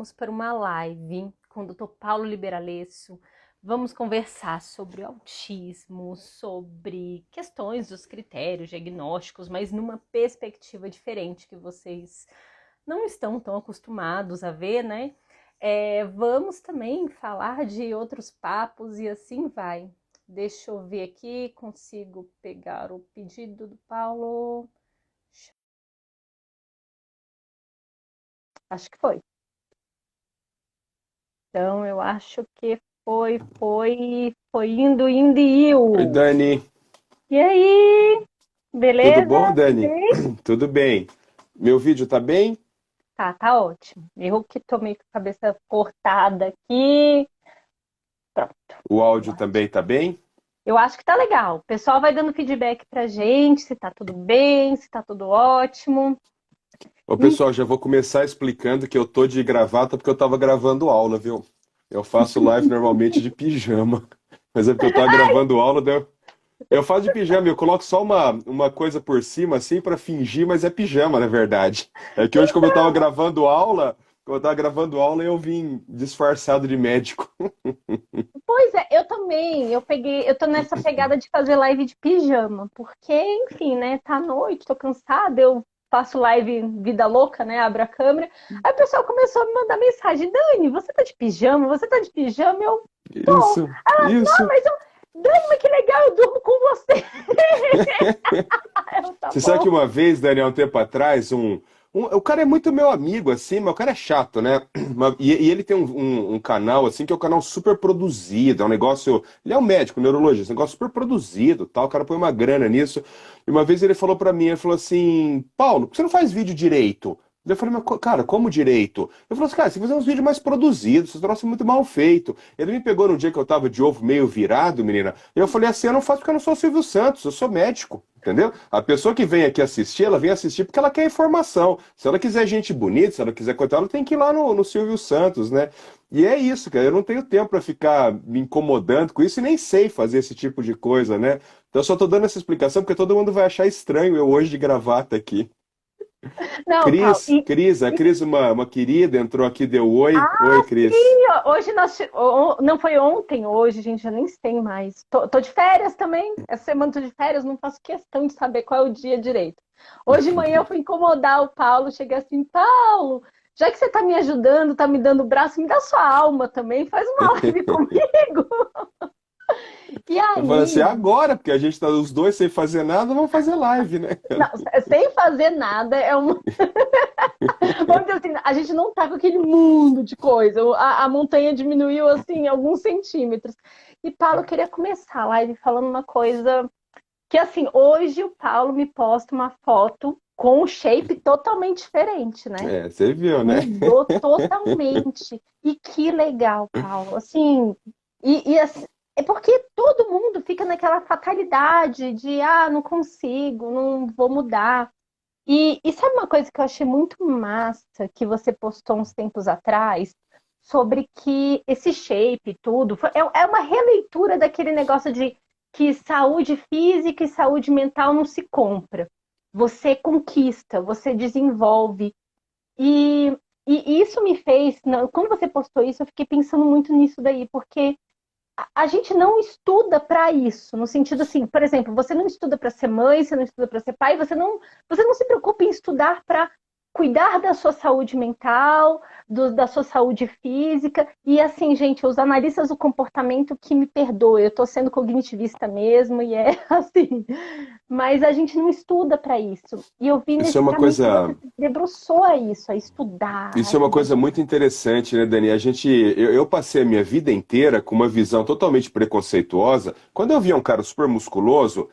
Vamos para uma live com o Dr. Paulo Liberalesso. Vamos conversar sobre autismo, sobre questões dos critérios diagnósticos, mas numa perspectiva diferente que vocês não estão tão acostumados a ver, né? Vamos também falar de outros papos e assim vai. Deixa eu ver aqui, consigo pegar o pedido do Paulo. Acho que foi. Então, eu acho que foi indo e Oi, iu. Dani. E aí, Tudo beleza? bom, Tudo Dani? bem? Tudo bem. Meu vídeo tá bem? Tá ótimo. Eu que tô meio com a cabeça cortada aqui. Pronto, O áudio também ótimo. tá bem? Eu acho que tá legal. O pessoal vai dando feedback pra gente, se tá tudo bem, se tá tudo ótimo. Ô, pessoal, já vou começar explicando que eu tô de gravata porque eu tava gravando aula, viu? Eu faço live normalmente de pijama, mas é porque eu tava gravando aula, eu faço de pijama, eu coloco só uma coisa por cima, assim, pra fingir, mas é pijama, na verdade. É que hoje, como eu tava gravando aula, eu vim disfarçado de médico. Pois é, eu também. Eu tô nessa pegada de fazer live de pijama, porque, enfim, né? Tá à noite, tô cansada, eu faço live vida louca, né? Abro a câmera. Aí o pessoal começou a me mandar mensagem: Dani, você tá de pijama? Você tá de pijama? Eu tô. Isso, Não, isso. mas eu. Dani, mas que legal, eu durmo com você. Eu, tá Você sabe bom. que uma vez, Daniel, um tempo atrás, o cara é muito meu amigo, assim, mas o cara é chato, né? E ele tem um canal, assim, que é um canal super produzido, é um negócio. Ele é um médico, um neurologista, um negócio super produzido, tal. O cara põe uma grana nisso. E uma vez ele falou pra mim, ele falou assim: Paulo, por que você não faz vídeo direito? Eu falei, mas, cara, como direito? Eu falei assim, cara, você tem que fazer uns vídeos mais produzidos, esses troços muito mal feito. Ele me pegou num dia que eu tava de ovo meio virado, menina, e eu falei assim, eu não faço porque eu não sou o Silvio Santos, eu sou médico. Entendeu? A pessoa que vem aqui assistir, ela vem assistir porque ela quer informação. Se ela quiser gente bonita, se ela quiser contar, ela tem que ir lá no Silvio Santos, né? E é isso, cara. Eu não tenho tempo para ficar me incomodando com isso e nem sei fazer esse tipo de coisa, né? Então eu só tô dando essa explicação porque todo mundo vai achar estranho eu hoje de gravata aqui. Não, Paulo, Cris, a Cris, uma querida, entrou aqui, deu oi. Oi, Cris. sim, hoje não foi ontem, hoje, gente, já nem sei mais. Tô de férias também. Essa semana tô de férias, não faço questão de saber qual é o dia direito. Hoje de manhã eu fui incomodar o Paulo, cheguei assim, Paulo, já que você tá me ajudando, tá me dando o braço, me dá sua alma também, faz uma live comigo. E Eu falei assim, aí, agora, porque a gente tá os dois sem fazer nada, vamos fazer live, né? não, sem fazer nada, é uma. Vamos dizer assim, a gente não tá com aquele mundo de coisa. A montanha diminuiu assim alguns centímetros. E Paulo, eu queria começar a live falando uma coisa que assim, hoje o Paulo me posta uma foto com um shape totalmente diferente, né? É, você viu, né? Mudou totalmente. E que legal, Paulo. Assim, assim, é porque todo mundo fica naquela fatalidade de não consigo, não vou mudar. E sabe uma coisa que eu achei muito massa que você postou uns tempos atrás sobre que esse shape e tudo é uma releitura daquele negócio de que saúde física e saúde mental não se compra. Você conquista, você desenvolve. E, e isso me fez, quando você postou isso, eu fiquei pensando muito nisso daí, porque a gente não estuda para isso, no sentido assim, por exemplo, você não estuda para ser mãe, você não estuda para ser pai, você não se preocupa em estudar para cuidar da sua saúde mental, da sua saúde física. E assim, gente, os analistas do comportamento que me perdoem, eu estou sendo cognitivista mesmo, e é assim, mas a gente não estuda para isso. E eu vi Isso é nesse uma caminho que você coisa. se debruçou a isso, a estudar, a Isso é uma coisa estudar. muito interessante, né, Dani? Eu passei a minha vida inteira com uma visão totalmente preconceituosa. Quando eu via um cara super musculoso,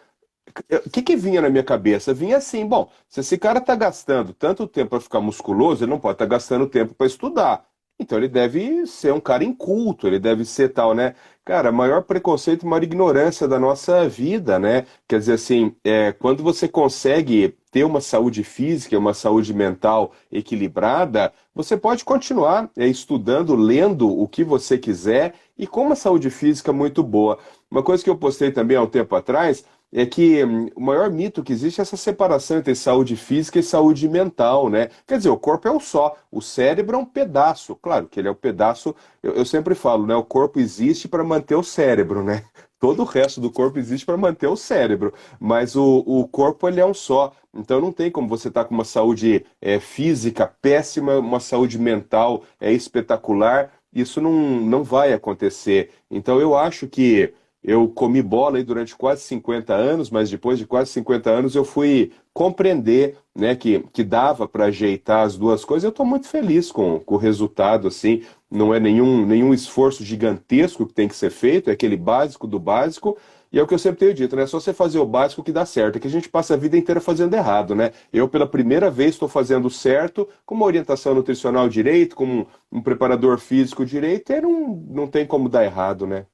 o que que vinha na minha cabeça? Vinha assim, bom, se esse cara está gastando tanto tempo para ficar musculoso, ele não pode estar gastando tempo para estudar. Então ele deve ser um cara inculto, ele deve ser tal, né? Cara, maior preconceito, maior ignorância da nossa vida, né? Quer dizer assim, quando você consegue ter uma saúde física, uma saúde mental equilibrada, você pode continuar estudando, lendo o que você quiser e com uma saúde física muito boa. Uma coisa que eu postei também há um tempo atrás é que o maior mito que existe é essa separação entre saúde física e saúde mental, né? Quer dizer, o corpo é um só, o cérebro é um pedaço. Claro que ele é um pedaço, eu sempre falo, né? O corpo existe para manter o cérebro, né? Todo o resto do corpo existe para manter o cérebro, mas o corpo ele é um só. Então não tem como você estar com uma saúde física péssima, uma saúde mental espetacular. Isso não vai acontecer. Então eu acho que eu comi bola aí durante quase 50 anos, mas depois de quase 50 anos eu fui compreender, né, que dava para ajeitar as duas coisas. Eu estou muito feliz com o resultado, assim. Não é nenhum esforço gigantesco que tem que ser feito, é aquele básico do básico. E é o que eu sempre tenho dito, né? É só você fazer o básico que dá certo. É que a gente passa a vida inteira fazendo errado, né? Eu, pela primeira vez, estou fazendo certo, com uma orientação nutricional direito, com um preparador físico direito, e não tem como dar errado, né?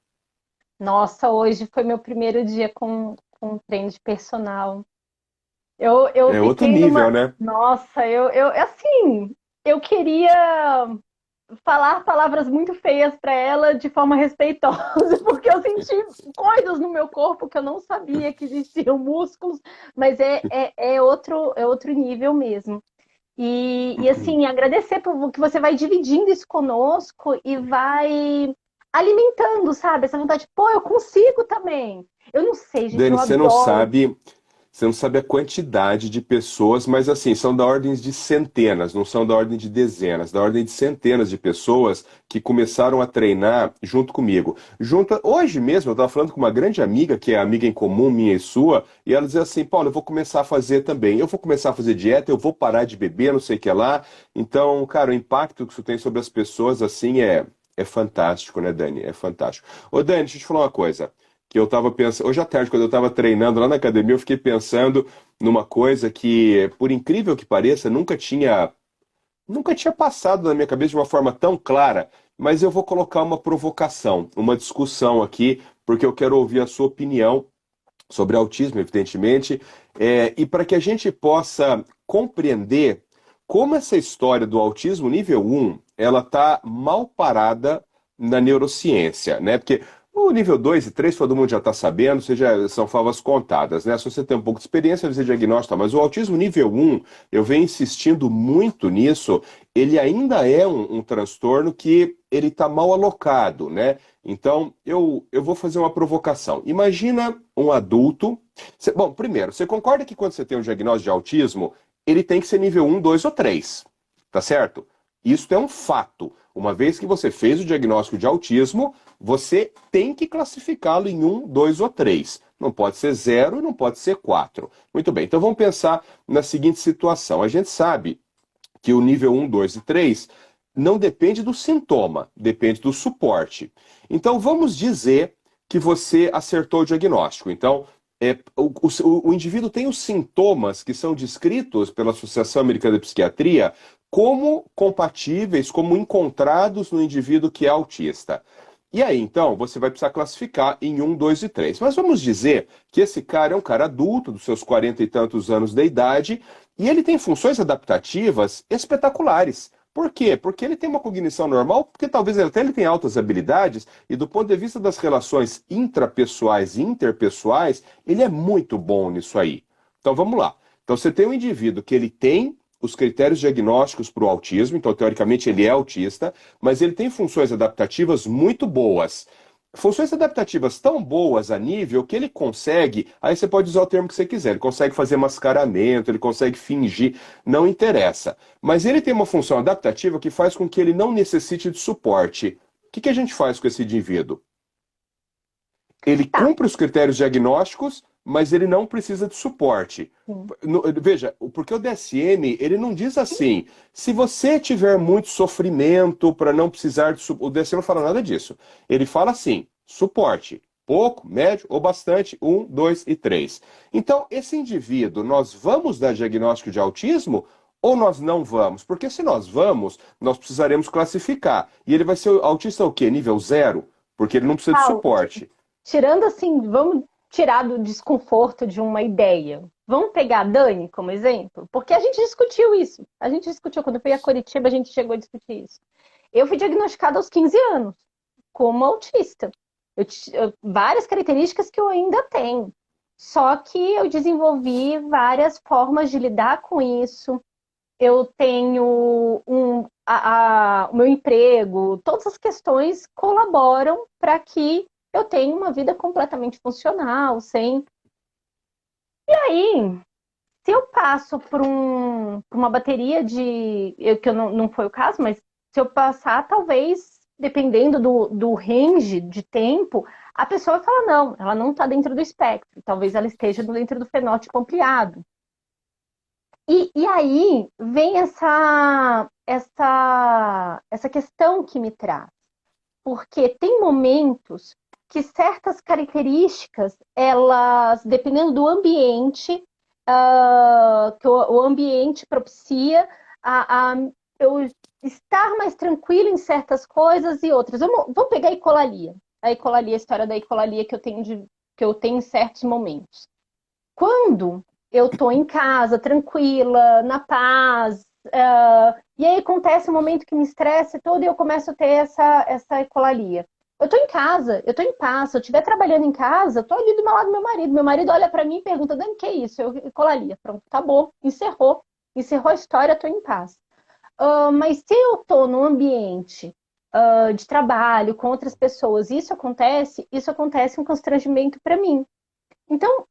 Nossa, hoje foi meu primeiro dia com treino de personal. Eu É outro fiquei numa. nível, né? Nossa, assim, eu queria falar palavras muito feias para ela de forma respeitosa, porque eu senti coisas no meu corpo que eu não sabia que existiam músculos, mas é outro nível mesmo. E assim, agradecer por que você vai dividindo isso conosco e vai alimentando, sabe? Essa vontade, pô, eu consigo também. Eu não sei, gente, Dani, eu você não adoro. sabe. Você não sabe a quantidade de pessoas, mas assim, são da ordem de centenas, não são da ordem de dezenas, da ordem de centenas de pessoas que começaram a treinar junto comigo. Hoje mesmo, eu estava falando com uma grande amiga, que é amiga em comum, minha e sua, e ela dizia assim: Paulo, eu vou começar a fazer também. Eu vou começar a fazer dieta, eu vou parar de beber, não sei o que lá. Então, cara, o impacto que isso tem sobre as pessoas, assim, é fantástico, né, Dani? É fantástico. Ô, Dani, deixa eu te falar uma coisa que eu estava pensando, hoje à tarde, quando eu estava treinando lá na academia, eu fiquei pensando numa coisa que, por incrível que pareça, nunca tinha passado na minha cabeça de uma forma tão clara, mas eu vou colocar uma provocação, uma discussão aqui, porque eu quero ouvir a sua opinião sobre autismo, evidentemente, e para que a gente possa compreender como essa história do autismo nível 1, ela está mal parada na neurociência, né? Porque o nível 2 e 3 todo mundo já está sabendo, são favas contadas, né? Se você tem um pouco de experiência, você diagnóstico, mas o autismo nível 1, eu venho insistindo muito nisso, ele ainda é um transtorno que ele está mal alocado, né? Então, eu vou fazer uma provocação. Imagina um adulto. Bom, primeiro, você concorda que quando você tem um diagnóstico de autismo, ele tem que ser nível 1, 2 ou 3, tá certo? Isso é um fato. Uma vez que você fez o diagnóstico de autismo, você tem que classificá-lo em 1, 2 ou 3. Não pode ser 0 e não pode ser 4. Muito bem, então vamos pensar na seguinte situação. A gente sabe que o nível 1, 2 e 3 não depende do sintoma, depende do suporte. Então, vamos dizer que você acertou o diagnóstico. Então, o indivíduo tem os sintomas que são descritos pela Associação Americana de Psiquiatria como compatíveis, como encontrados no indivíduo que é autista. E aí, então, você vai precisar classificar em 1, 2 e 3. Mas vamos dizer que esse cara é um cara adulto, dos seus 40 e tantos anos de idade, e ele tem funções adaptativas espetaculares. Por quê? Porque ele tem uma cognição normal, porque talvez ele tenha altas habilidades, e do ponto de vista das relações intrapessoais e interpessoais, ele é muito bom nisso aí. Então vamos lá. Então você tem um indivíduo que ele tem os critérios diagnósticos para o autismo, então teoricamente ele é autista, mas ele tem funções adaptativas muito boas. Funções adaptativas tão boas a nível que ele consegue, aí você pode usar o termo que você quiser, ele consegue fazer mascaramento, ele consegue fingir, não interessa. Mas ele tem uma função adaptativa que faz com que ele não necessite de suporte. O que a gente faz com esse indivíduo? Ele Tá. cumpre os critérios diagnósticos, mas ele não precisa de suporte. Sim. Veja, porque o DSM, ele não diz assim, se você tiver muito sofrimento para não precisar de suporte, o DSM não fala nada disso. Ele fala assim, suporte, pouco, médio ou bastante, 1, 2 e 3. Então, esse indivíduo, nós vamos dar diagnóstico de autismo ou nós não vamos? Porque se nós vamos, nós precisaremos classificar. E ele vai ser autista o quê? Nível 0? Porque ele não precisa de Paulo, suporte. tirando assim, vamos tirar do desconforto de uma ideia. Vamos pegar a Dani como exemplo? Porque a gente discutiu isso. A gente discutiu, quando eu fui a Curitiba, a gente chegou a discutir isso. Eu fui diagnosticada aos 15 anos como autista. Várias características que eu ainda tenho. Só que eu desenvolvi várias formas de lidar com isso. Eu tenho o meu emprego, todas as questões colaboram para que eu tenha uma vida completamente funcional, sem. E aí, se eu passo por uma bateria que não foi o caso, mas se eu passar, talvez, dependendo do range de tempo, a pessoa fala, não, ela não está dentro do espectro, talvez ela esteja dentro do fenótipo ampliado. E aí vem essa questão que me traz. Porque tem momentos que certas características, elas, dependendo do ambiente, que o ambiente propicia a eu estar mais tranquila em certas coisas e outras. Vamos pegar a ecolalia. A ecolalia, a história da ecolalia que eu tenho em certos momentos. Quando eu estou em casa, tranquila, na paz, e aí acontece um momento que me estressa todo e eu começo a ter essa ecolalia. Eu estou em casa, eu estou em paz. Se eu estiver trabalhando em casa, eu estou ali do meu lado do meu marido. Meu marido olha para mim e pergunta, Dani, o que é isso? Eu, ecolalia. Pronto, acabou, encerrou. Encerrou a história, estou em paz. Mas se eu estou num ambiente de trabalho, com outras pessoas, e isso acontece um constrangimento para mim. Então,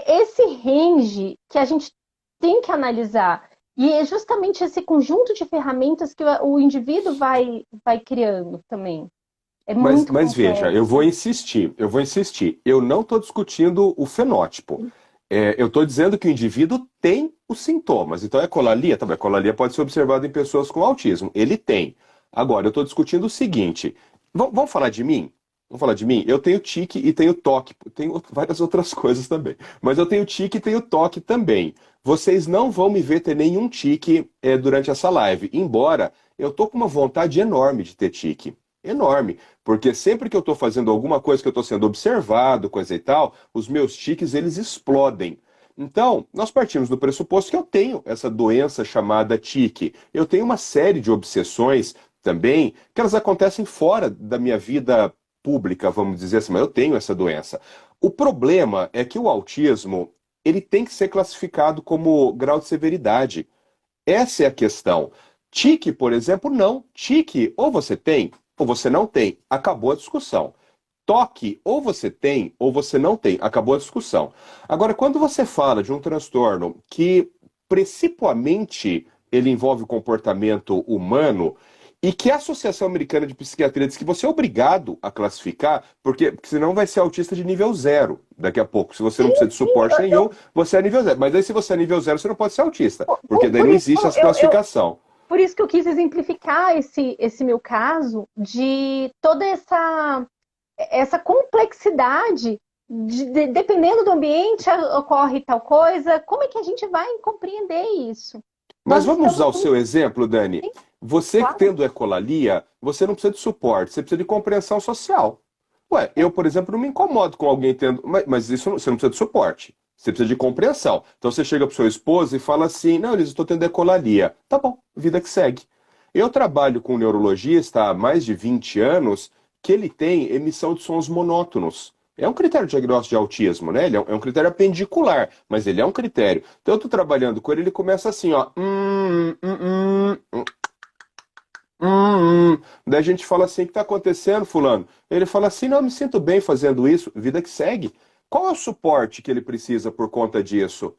esse range que a gente tem que analisar. E é justamente esse conjunto de ferramentas que o indivíduo vai criando também. É muito Mas veja, complexo. eu vou insistir. Eu não estou discutindo o fenótipo. Eu estou dizendo que o indivíduo tem os sintomas. Então, a ecolalia, tá bem, a ecolalia pode ser observada em pessoas com autismo. Ele tem. Agora, eu estou discutindo o seguinte. Vamos falar de mim? Vamos falar de mim? Eu tenho tique e tenho toque. Tenho várias outras coisas também. Mas eu tenho tique e tenho toque também. Vocês não vão me ver ter nenhum tique durante essa live. Embora eu tô com uma vontade enorme de ter tique. Enorme. Porque sempre que eu estou fazendo alguma coisa que eu estou sendo observado, coisa e tal, os meus tiques, eles explodem. Então, nós partimos do pressuposto que eu tenho essa doença chamada tique. Eu tenho uma série de obsessões também, que elas acontecem fora da minha vida pública, vamos dizer assim, mas eu tenho essa doença. O problema é que o autismo, ele tem que ser classificado como grau de severidade. Essa é a questão. Tique, por exemplo, não. Tique, ou você tem, ou você não tem. Acabou a discussão. Toque, ou você tem, ou você não tem. Acabou a discussão. Agora, quando você fala de um transtorno que, principalmente, ele envolve o comportamento humano, e que a Associação Americana de Psiquiatria diz que você é obrigado a classificar, porque senão vai ser autista de nível zero daqui a pouco. Se você não Sim, precisa de sim, suporte nenhum, você é nível zero. Mas aí, se você é nível zero, você não pode ser autista, porque daí por não isso, existe essa classificação. por isso que eu quis exemplificar esse meu caso de toda essa complexidade, dependendo do ambiente, ocorre tal coisa. Como é que a gente vai compreender isso? Mas Nós vamos usar estamos o seu exemplo, Dani. sim, Você claro, tendo ecolalia, você não precisa de suporte, você precisa de compreensão social. Ué, eu, por exemplo, não me incomodo com alguém tendo. Mas isso você não precisa de suporte. Você precisa de compreensão. Então você chega para sua esposa e fala assim: não, Elisa, estou tendo ecolalia. Tá bom, vida que segue. Eu trabalho com um neurologista há mais de 20 anos que ele tem emissão de sons monótonos. É um critério de diagnóstico de autismo, né? Ele é um critério apendicular, mas ele é um critério. Então eu tô trabalhando com ele, ele começa assim, ó. Daí a gente fala assim, o que está acontecendo, fulano? Ele fala assim, não, eu me sinto bem fazendo isso, vida que segue. Qual é o suporte que ele precisa por conta disso?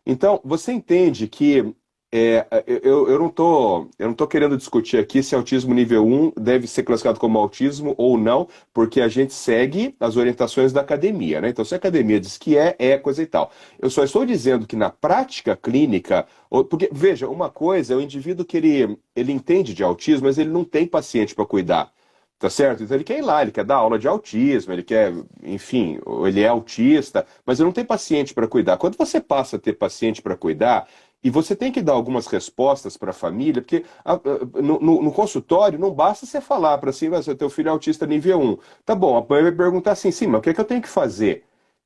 Então, você entende que eu não tô querendo discutir aqui se autismo nível um deve ser classificado como autismo ou não, porque a gente segue as orientações da academia, né? Então, se a academia diz que é coisa e tal. Eu só estou dizendo que na prática clínica, porque, veja, uma coisa é o indivíduo que ele entende de autismo, mas ele não tem paciente para cuidar. Tá certo? Então ele quer ir lá, ele quer dar aula de autismo, ele quer, enfim, ele é autista, mas ele não tem paciente para cuidar. Quando você passa a ter paciente para cuidar, e você tem que dar algumas respostas para a família, porque no consultório não basta você falar para assim, mas teu filho é autista nível um. Tá bom, a mãe vai perguntar assim, sim, mas o que é que eu tenho que fazer?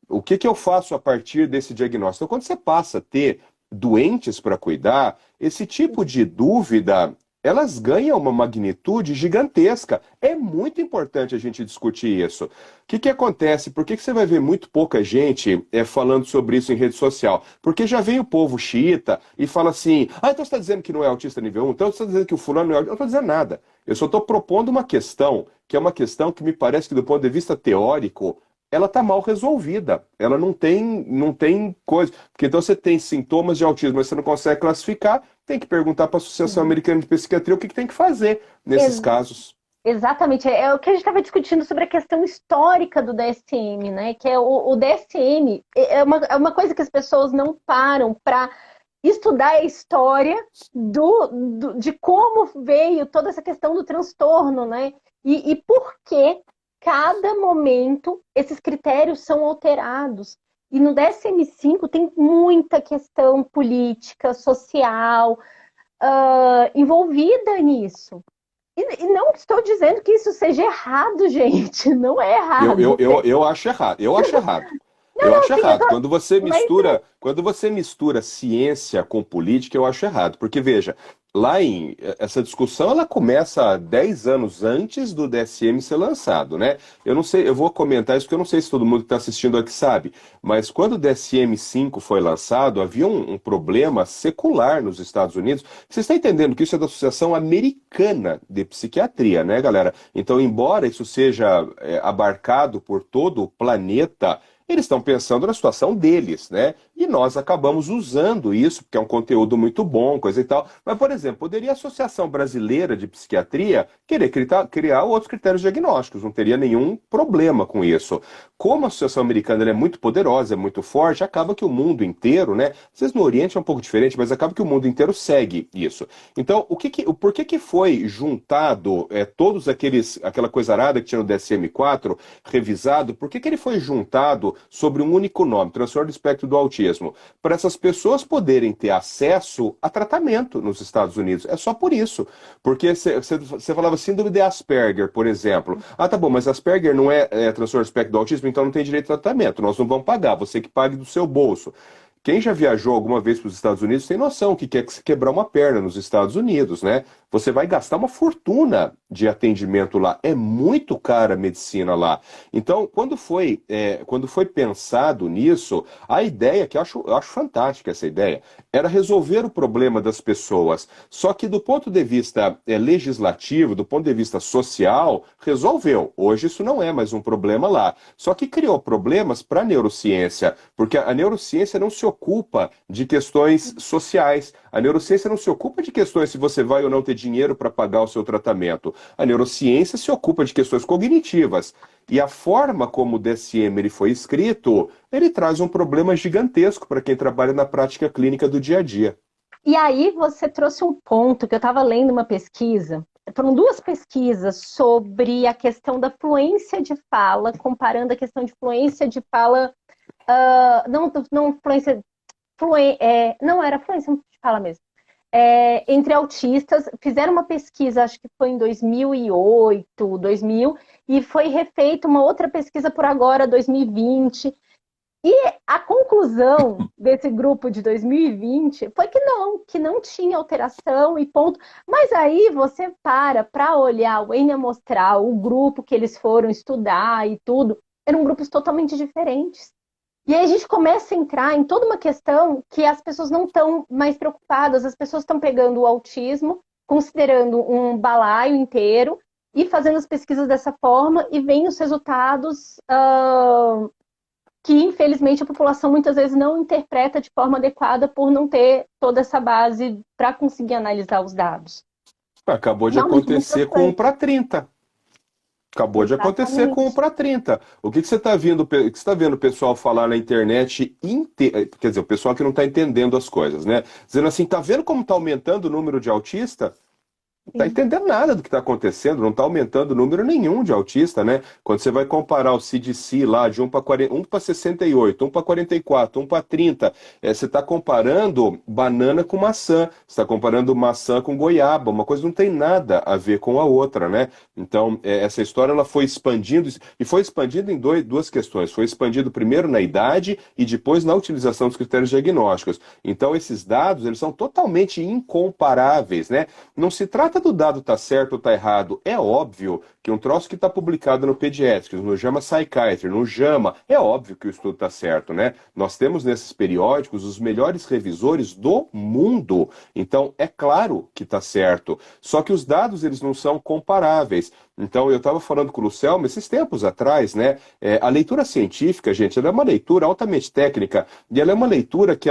O que eu faço a partir desse diagnóstico? Então, quando você passa a ter doentes para cuidar, esse tipo de dúvida elas ganham uma magnitude gigantesca. É muito importante a gente discutir isso. O que que acontece? Por que que você vai ver muito pouca gente falando sobre isso em rede social? Porque já vem o povo xiita e fala assim, ah, então você está dizendo que não é autista nível 1? Então você está dizendo que o fulano não é autista? Eu não estou dizendo nada. Eu só estou propondo uma questão, que é uma questão que me parece que do ponto de vista teórico, ela está mal resolvida. Ela não tem coisa. Porque então você tem sintomas de autismo, mas você não consegue classificar, tem que perguntar para a Associação Uhum. Americana de Psiquiatria o que que tem que fazer nesses Ex- casos. Exatamente, é o que a gente estava discutindo sobre a questão histórica do DSM, né? Que é o DSM é uma coisa que as pessoas não param para estudar a história de como veio toda essa questão do transtorno, né? E por que cada momento esses critérios são alterados. E no DSM-5 tem muita questão política, social, envolvida nisso. E não estou dizendo que isso seja errado, gente. Não é Eu, eu, errado. eu, eu acho errado. Eu acho errado. Não, Eu não, acho sim, errado. mas Quando você mistura ciência com política, eu acho errado. Porque, veja, essa discussão ela começa 10 anos antes do DSM ser lançado, né? Eu não sei, eu vou comentar isso porque eu não sei se todo mundo que está assistindo aqui sabe, mas quando o DSM-5 foi lançado, havia um problema secular nos Estados Unidos. Vocês estão entendendo que isso é da Associação Americana de Psiquiatria, né, galera? Então, embora isso seja abarcado por todo o planeta, eles estão pensando na situação deles, né? E nós acabamos usando isso, porque é um conteúdo muito bom, coisa e tal. Mas, por exemplo, poderia a Associação Brasileira de Psiquiatria querer criar outros critérios diagnósticos, não teria nenhum problema com isso. Como a Associação Americana ela é muito poderosa, é muito forte, acaba que o mundo inteiro, né? Às vezes no Oriente é um pouco diferente, mas acaba que o mundo inteiro segue isso. Então, por que que foi juntado aquela coisa arada que tinha no DSM-4, revisado, por que que ele foi juntado sobre um único nome, transtorno do espectro do autismo? Para essas pessoas poderem ter acesso a tratamento nos Estados Unidos. É só por isso. Porque você falava síndrome de Asperger, por exemplo. Ah, tá bom, mas Asperger não é transtorno do espectro do autismo, então não tem direito a tratamento. Nós não vamos pagar, você que pague do seu bolso. Quem já viajou alguma vez para os Estados Unidos tem noção que quer se quebrar uma perna nos Estados Unidos, né? Você vai gastar uma fortuna de atendimento lá. É muito cara a medicina lá. Então, quando foi pensado nisso, a ideia, que eu acho fantástica essa ideia, era resolver o problema das pessoas. Só que do ponto de vista legislativo, do ponto de vista social, resolveu. Hoje isso não é mais um problema lá. Só que criou problemas para a neurociência, porque a neurociência não se ocupa de questões sociais. A neurociência não se ocupa de questões se você vai ou não ter dinheiro para pagar o seu tratamento. A neurociência se ocupa de questões cognitivas. E a forma como o DSM ele foi escrito, ele traz um problema gigantesco para quem trabalha na prática clínica do dia a dia. e aí você trouxe um ponto que eu estava lendo uma pesquisa. Foram duas pesquisas sobre a questão da fluência de fala, comparando a questão de fluência de fala, não fluência, não era fluência de fala mesmo. Entre autistas, fizeram uma pesquisa, acho que foi em 2008, 2000, e foi refeita uma outra pesquisa por agora, 2020. E a conclusão desse grupo de 2020 foi que não tinha alteração e ponto. Mas aí você para olhar o N amostral, o grupo que eles foram estudar e tudo, eram grupos totalmente diferentes. E aí a gente começa a entrar em toda uma questão que as pessoas não estão mais preocupadas, as pessoas estão pegando o autismo, considerando um balaio inteiro e fazendo as pesquisas dessa forma e vem os resultados que, infelizmente, a população muitas vezes não interpreta de forma adequada por não ter toda essa base para conseguir analisar os dados. Acabou de Realmente muito acontecer com o preocupante. para 30. Acabou de acontecer com o Exatamente. para 30. O que que você está vendo, que você tá vendo o pessoal falar na internet, quer dizer, o pessoal que não está entendendo as coisas, né? Dizendo assim, tá vendo como está aumentando o número de autistas? Tá sim. entendendo nada do que está acontecendo, não está aumentando número nenhum de autista, né? Quando você vai comparar o CDC lá de 1 para 68, 1 para 44, 1 para 30, você está comparando banana com maçã, você está comparando maçã com goiaba, uma coisa não tem nada a ver com a outra, né? Então, essa história ela foi expandindo, e foi expandindo em duas questões. Foi expandido primeiro na idade e depois na utilização dos critérios diagnósticos. Então, esses dados, eles são totalmente incomparáveis, né? Não se trata do dado estar certo ou estar errado. É óbvio que um troço que está publicado no Pediatrics, no JAMA Psychiatry, no JAMA, é óbvio que o estudo está certo, né? Nós temos nesses periódicos os melhores revisores do mundo. Então, é claro que está certo. Só que os dados, eles não são comparáveis. Então, eu estava falando com o Lucelmo esses tempos atrás, né? A leitura científica, gente, ela é uma leitura altamente técnica e ela é uma leitura que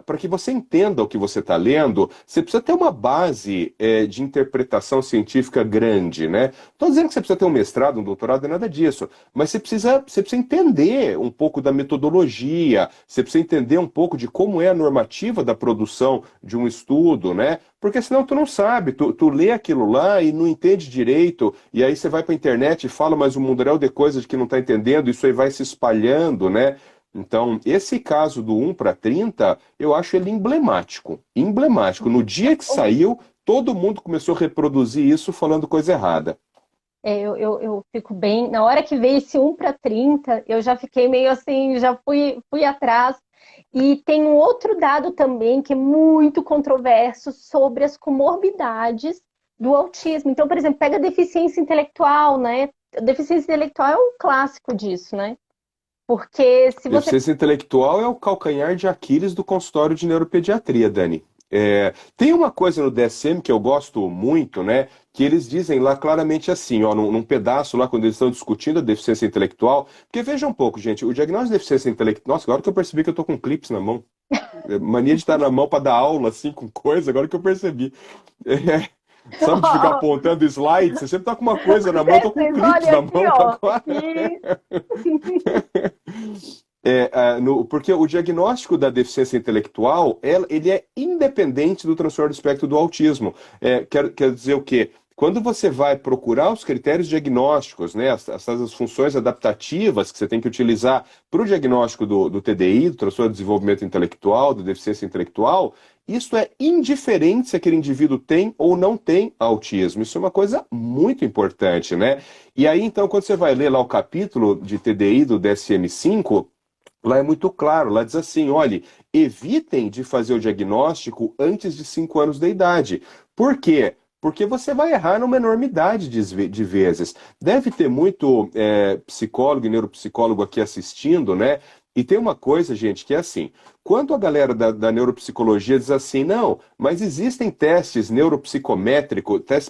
para que você entenda o que você está lendo, você precisa ter uma base de interpretação científica grande, né? Estou dizendo que você precisa ter um mestrado, um doutorado, não é nada disso, mas você precisa entender um pouco da metodologia, você precisa entender um pouco de como é a normativa da produção de um estudo, né? Porque senão tu não sabe, tu lê aquilo lá e não entende direito, e aí você vai para a internet e fala mais um mundaréu de coisas que não está entendendo, isso aí vai se espalhando, né? Então, esse caso do 1 para 30, eu acho ele emblemático. Emblemático. No dia que saiu, todo mundo começou a reproduzir isso falando coisa errada. Eu fico bem. Na hora que veio esse 1 para 30, eu já fiquei meio assim, já fui atrás. E tem um outro dado também que é muito controverso sobre as comorbidades do autismo. Então, por exemplo, pega a deficiência intelectual, né? A deficiência intelectual é um clássico disso, né? Porque se você. Deficiência intelectual é o calcanhar de Aquiles do consultório de neuropediatria, Dani. Tem uma coisa no DSM que eu gosto muito, né? Que eles dizem lá claramente assim, ó, num pedaço lá, quando eles estão discutindo a deficiência intelectual. Porque veja um pouco, gente, o diagnóstico de deficiência intelectual. Nossa, agora que eu percebi que eu tô com clips na mão. Mania de estar na mão para dar aula, assim, com coisa, agora que eu percebi. É, sabe, de ficar apontando slides? Você sempre tá com uma coisa na mão, eu tô com clips Olha na aqui, mão ó. agora. Aqui. Porque o diagnóstico da deficiência intelectual, ele é independente do transtorno do espectro do autismo. Quer dizer o quê? Quando você vai procurar os critérios diagnósticos, né, as funções adaptativas que você tem que utilizar para o diagnóstico do TDI, do transtorno de desenvolvimento intelectual, da deficiência intelectual, isso é indiferente se aquele indivíduo tem ou não tem autismo. Isso é uma coisa muito importante, né? E aí, então, quando você vai ler lá o capítulo de TDI do DSM-5, lá é muito claro, lá diz assim, olhe, evitem de fazer o diagnóstico antes de 5 anos de idade. Por quê? Porque você vai errar numa enormidade de vezes. Deve ter muito psicólogo e neuropsicólogo aqui assistindo, né? E tem uma coisa, gente, que é assim, quando a galera da neuropsicologia diz assim, não, mas existem testes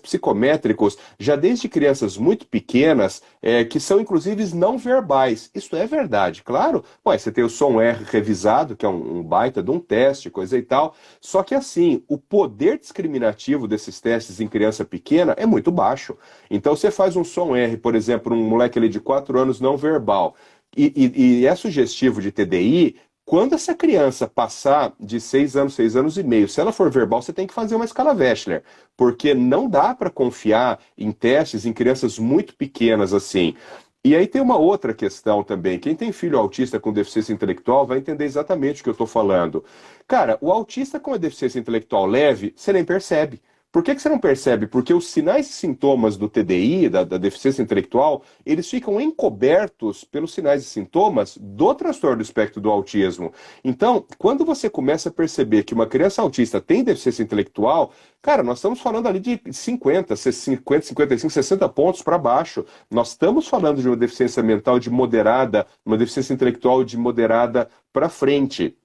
psicométricos, já desde crianças muito pequenas, que são inclusive não verbais. Isso é verdade, claro. Ué, você tem o som R revisado, que é um baita de um teste, coisa e tal. Só que assim, o poder discriminativo desses testes em criança pequena é muito baixo. Então você faz um som R, por exemplo, um moleque ali de 4 anos não verbal, e é sugestivo de TDI, quando essa criança passar de 6 anos, 6 anos e meio, se ela for verbal, você tem que fazer uma escala Wechsler, porque não dá para confiar em testes em crianças muito pequenas assim. E aí tem uma outra questão também. Quem tem filho autista com deficiência intelectual vai entender exatamente o que eu estou falando. Cara, o autista com a deficiência intelectual leve, você nem percebe. Por que você não percebe? Porque os sinais e sintomas do TDI, da deficiência intelectual, eles ficam encobertos pelos sinais e sintomas do transtorno do espectro do autismo. Então, quando você começa a perceber que uma criança autista tem deficiência intelectual, cara, nós estamos falando ali de 50, 55, 60 pontos para baixo. Nós estamos falando de uma deficiência mental de moderada, uma deficiência intelectual de moderada para frente.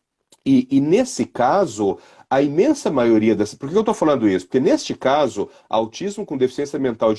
E nesse caso, a imensa maioria das. Por que eu estou falando isso? Porque neste caso, autismo com deficiência mental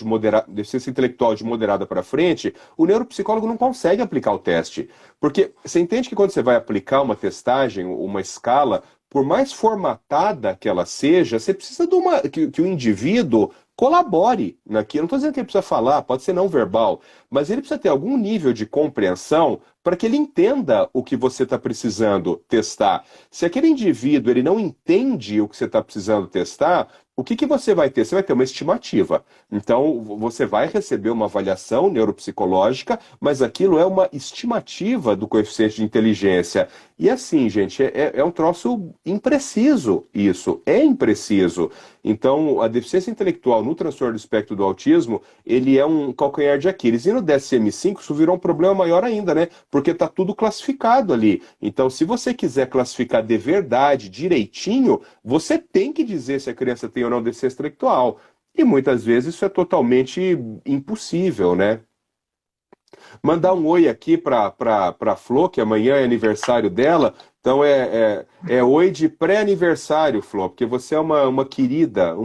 deficiência intelectual de moderada para frente, o neuropsicólogo não consegue aplicar o teste. Porque você entende que quando você vai aplicar uma testagem, uma escala, por mais formatada que ela seja, você precisa que o indivíduo colabore naquilo. Não estou dizendo que ele precisa falar, pode ser não verbal, mas ele precisa ter algum nível de compreensão para que ele entenda o que você está precisando testar. Se aquele indivíduo ele não entende o que você está precisando testar, o que que você vai ter? Você vai ter uma estimativa. Então, você vai receber uma avaliação neuropsicológica, mas aquilo é uma estimativa do coeficiente de inteligência. E assim, gente, é um troço impreciso isso, é impreciso. Então, a deficiência intelectual no transtorno do espectro do autismo, ele é um calcanhar de Aquiles. E no DSM-5 isso virou um problema maior ainda, né? Porque está tudo classificado ali. Então, se você quiser classificar de verdade, direitinho, você tem que dizer se a criança tem ou não deficiência intelectual. E muitas vezes isso é totalmente impossível, né? Mandar um oi aqui para Flor, que amanhã é aniversário dela. Então é oi de pré-aniversário, Flor, porque você é uma querida,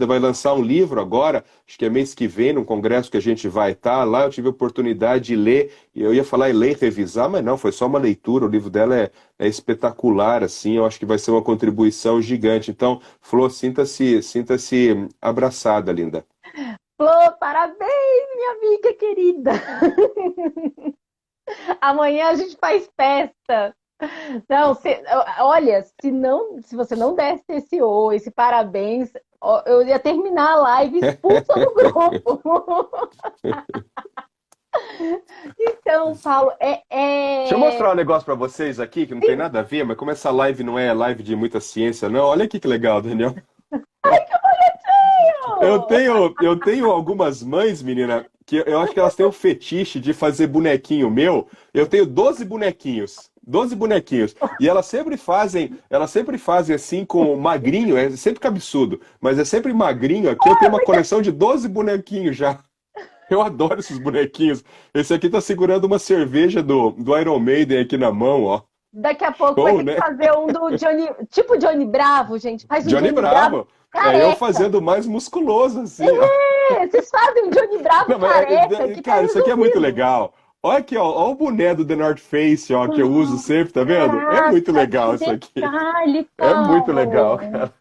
vai lançar um livro agora, acho que é mês que vem, num congresso que a gente vai estar lá. Eu tive a oportunidade de ler, e eu ia falar em ler e revisar, mas não, foi só uma leitura. O livro dela é espetacular, assim, eu acho que vai ser uma contribuição gigante. Então, Flor, sinta-se abraçada, linda. Flor, parabéns, minha amiga querida. Amanhã a gente faz festa. Não, olha, se você não desse esse oi, esse parabéns, ó, eu ia terminar a live expulsa do grupo. Então, Paulo, Deixa eu mostrar um negócio pra vocês aqui, que não tem nada a ver, mas como essa live não é live de muita ciência, não, olha aqui que legal, Daniel. Ai, que Eu tenho algumas mães, menina, que eu acho que elas têm um fetiche de fazer bonequinho meu. Eu tenho 12 bonequinhos. 12 bonequinhos. E elas sempre fazem assim com magrinho, é sempre cabeçudo, mas é sempre magrinho aqui. Eu tenho uma coleção de 12 bonequinhos já. Eu adoro esses bonequinhos. Esse aqui tá segurando uma cerveja do Iron Maiden aqui na mão, ó. Daqui a pouco vai Show, ter que né? fazer um do Johnny, tipo Johnny Bravo, gente. Faz um Johnny Johnny Bravo Bravo. É eu careca. fazendo mais musculoso, assim, ó. Vocês fazem um Johnny Bravo Não, mas, careca que tá cara, isso aqui é muito resolvido. legal. Olha aqui, ó o boné do The North Face, ó, que eu uso sempre, tá vendo? É muito Caraca, legal que isso aqui. detalhe, É muito legal, Paulo. cara.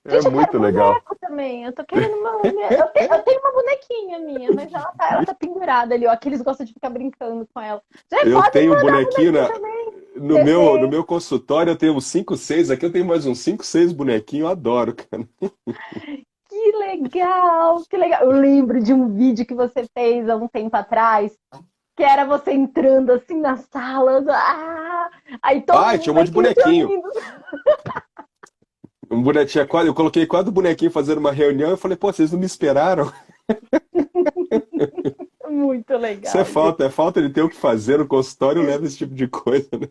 É Gente, eu quero muito legal. boneco também. Eu tô querendo eu tenho uma bonequinha minha, mas ela tá pendurada ali, ó. Que eles gostam de ficar brincando com ela. Gente, Eu pode me tenho um mandar bonequinho bonequinho também. no Bebê. meu consultório, eu tenho uns 5, 6. Aqui eu tenho mais uns 5, 6 bonequinhos, eu adoro, cara. Que legal, que legal. Eu lembro de um vídeo que você fez há um tempo atrás, que era você entrando assim na sala. Aí todo Ai, tinha um mundo monte de aqui se bonequinho. unindo. Um bonequinho, eu coloquei quatro bonequinhos fazendo uma reunião. Eu falei, pô, vocês não me esperaram? Muito Isso é legal. falta, é falta de ter o que fazer no consultório, leva esse tipo de coisa, né?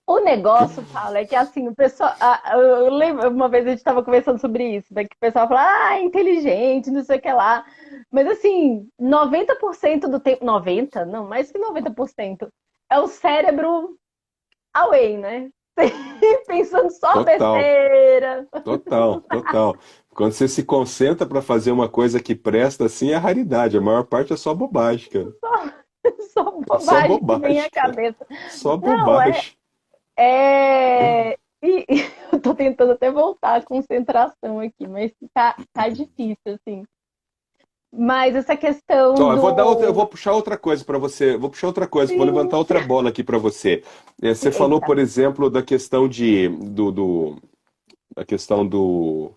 O negócio, Paulo, é que assim, o pessoal. Eu lembro, uma vez a gente estava conversando sobre isso, né? Que o pessoal fala, é inteligente, não sei o que lá. Mas assim, 90% do tempo. 90? Não, mais que 90%. É o cérebro away, né? Pensando só Total. besteira. Total, total. Quando você se concentra para fazer uma coisa que presta, assim, é raridade. A maior parte é só bobagem, cara. Só É só bobagem que vem à bobagem, cara. cabeça. Só Não, bobagem. E eu tô tentando até voltar à concentração aqui, mas tá difícil, assim. Mas essa questão Ó, eu do. vou puxar outra coisa para você. Vou puxar outra coisa, vou Sim, levantar outra bola aqui para você. Você falou, eita, por exemplo, da questão da questão do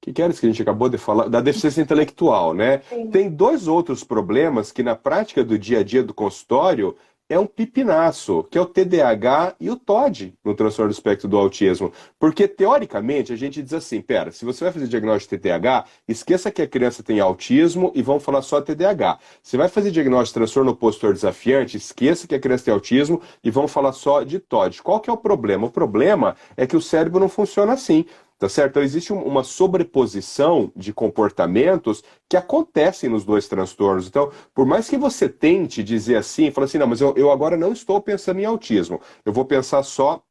que era isso que a gente acabou de falar? Da deficiência intelectual, né? sim. Tem dois outros problemas que na prática do dia a dia do consultório é um pipinaço, que é o TDAH e o TOD no transtorno do espectro do autismo. Porque, teoricamente, a gente diz assim, pera, se você vai fazer diagnóstico de TDAH, esqueça que a criança tem autismo e vamos falar só TDAH. Se vai fazer diagnóstico de transtorno opositor desafiante, esqueça que a criança tem autismo e vamos falar só de TOD. Qual que é o problema? O problema é que o cérebro não funciona assim. Tá certo? Então, existe uma sobreposição de comportamentos que acontecem nos dois transtornos. Então, por mais que você tente dizer assim, fala assim, não, mas eu agora não estou pensando em autismo, eu vou pensar só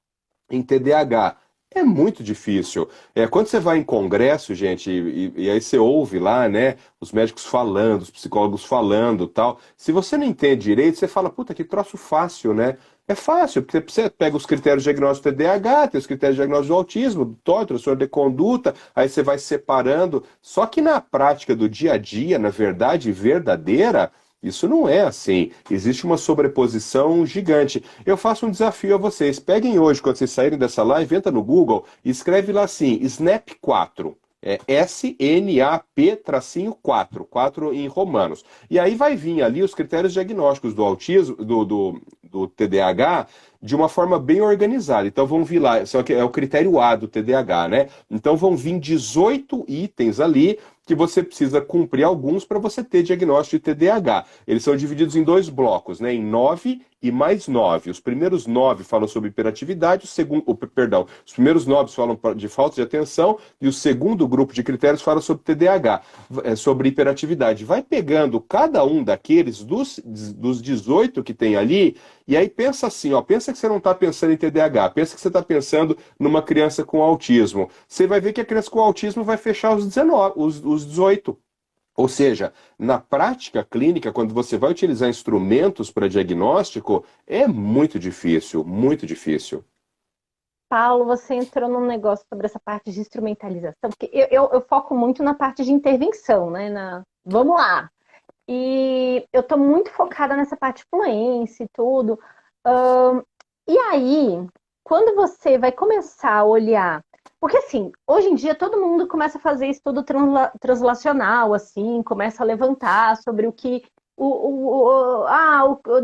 em TDAH. É muito difícil. Quando você vai em congresso, gente, e aí você ouve lá, né, os médicos falando, os psicólogos falando, tal. Se você não entende direito, você fala, puta, que troço fácil, né? É fácil, porque você pega os critérios de diagnóstico do TDAH, tem os critérios de diagnóstico do autismo, do TOD, transtorno de conduta, aí você vai separando. Só que na prática do dia a dia, na verdade verdadeira, isso não é assim. Existe uma sobreposição gigante. Eu faço um desafio a vocês. Peguem hoje, quando vocês saírem dessa live, entra no Google e escreve lá assim, SNAP 4. É SNAP-4, 4 em romanos. E aí vai vir ali os critérios diagnósticos do autismo, do TDAH, de uma forma bem organizada. Então vão vir lá, só que é o critério A do TDAH, né? Então vão vir 18 itens ali que você precisa cumprir alguns para você ter diagnóstico de TDAH. Eles são divididos em dois blocos, né? Em 9 e mais 9. Os primeiros 9 falam sobre hiperatividade, os primeiros 9 falam de falta de atenção e o segundo grupo de critérios fala sobre TDAH, sobre hiperatividade. Vai pegando cada um daqueles dos 18 que tem ali e aí pensa assim, ó, pensa que você não está pensando em TDAH, pensa que você está pensando numa criança com autismo. Você vai ver que a criança com autismo vai fechar os 19, os 18. Ou seja, na prática clínica, quando você vai utilizar instrumentos para diagnóstico, é muito difícil, muito difícil. Paulo, você entrou num negócio sobre essa parte de instrumentalização, porque eu foco muito na parte de intervenção, né? Vamos lá. E eu estou muito focada nessa parte de fluência e tudo. E aí, quando você vai começar a olhar. Porque, assim, hoje em dia todo mundo começa a fazer estudo translacional, assim, começa a levantar sobre o que.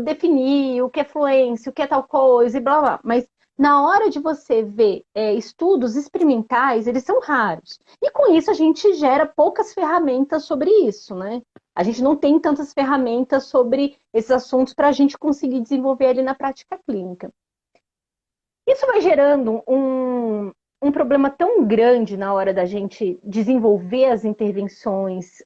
Definir o que é fluência, o que é tal coisa e blá blá. Mas na hora de você ver estudos experimentais, eles são raros. E com isso a gente gera poucas ferramentas sobre isso, né? A gente não tem tantas ferramentas sobre esses assuntos para a gente conseguir desenvolver ali na prática clínica. Isso vai gerando um problema tão grande na hora da gente desenvolver as intervenções,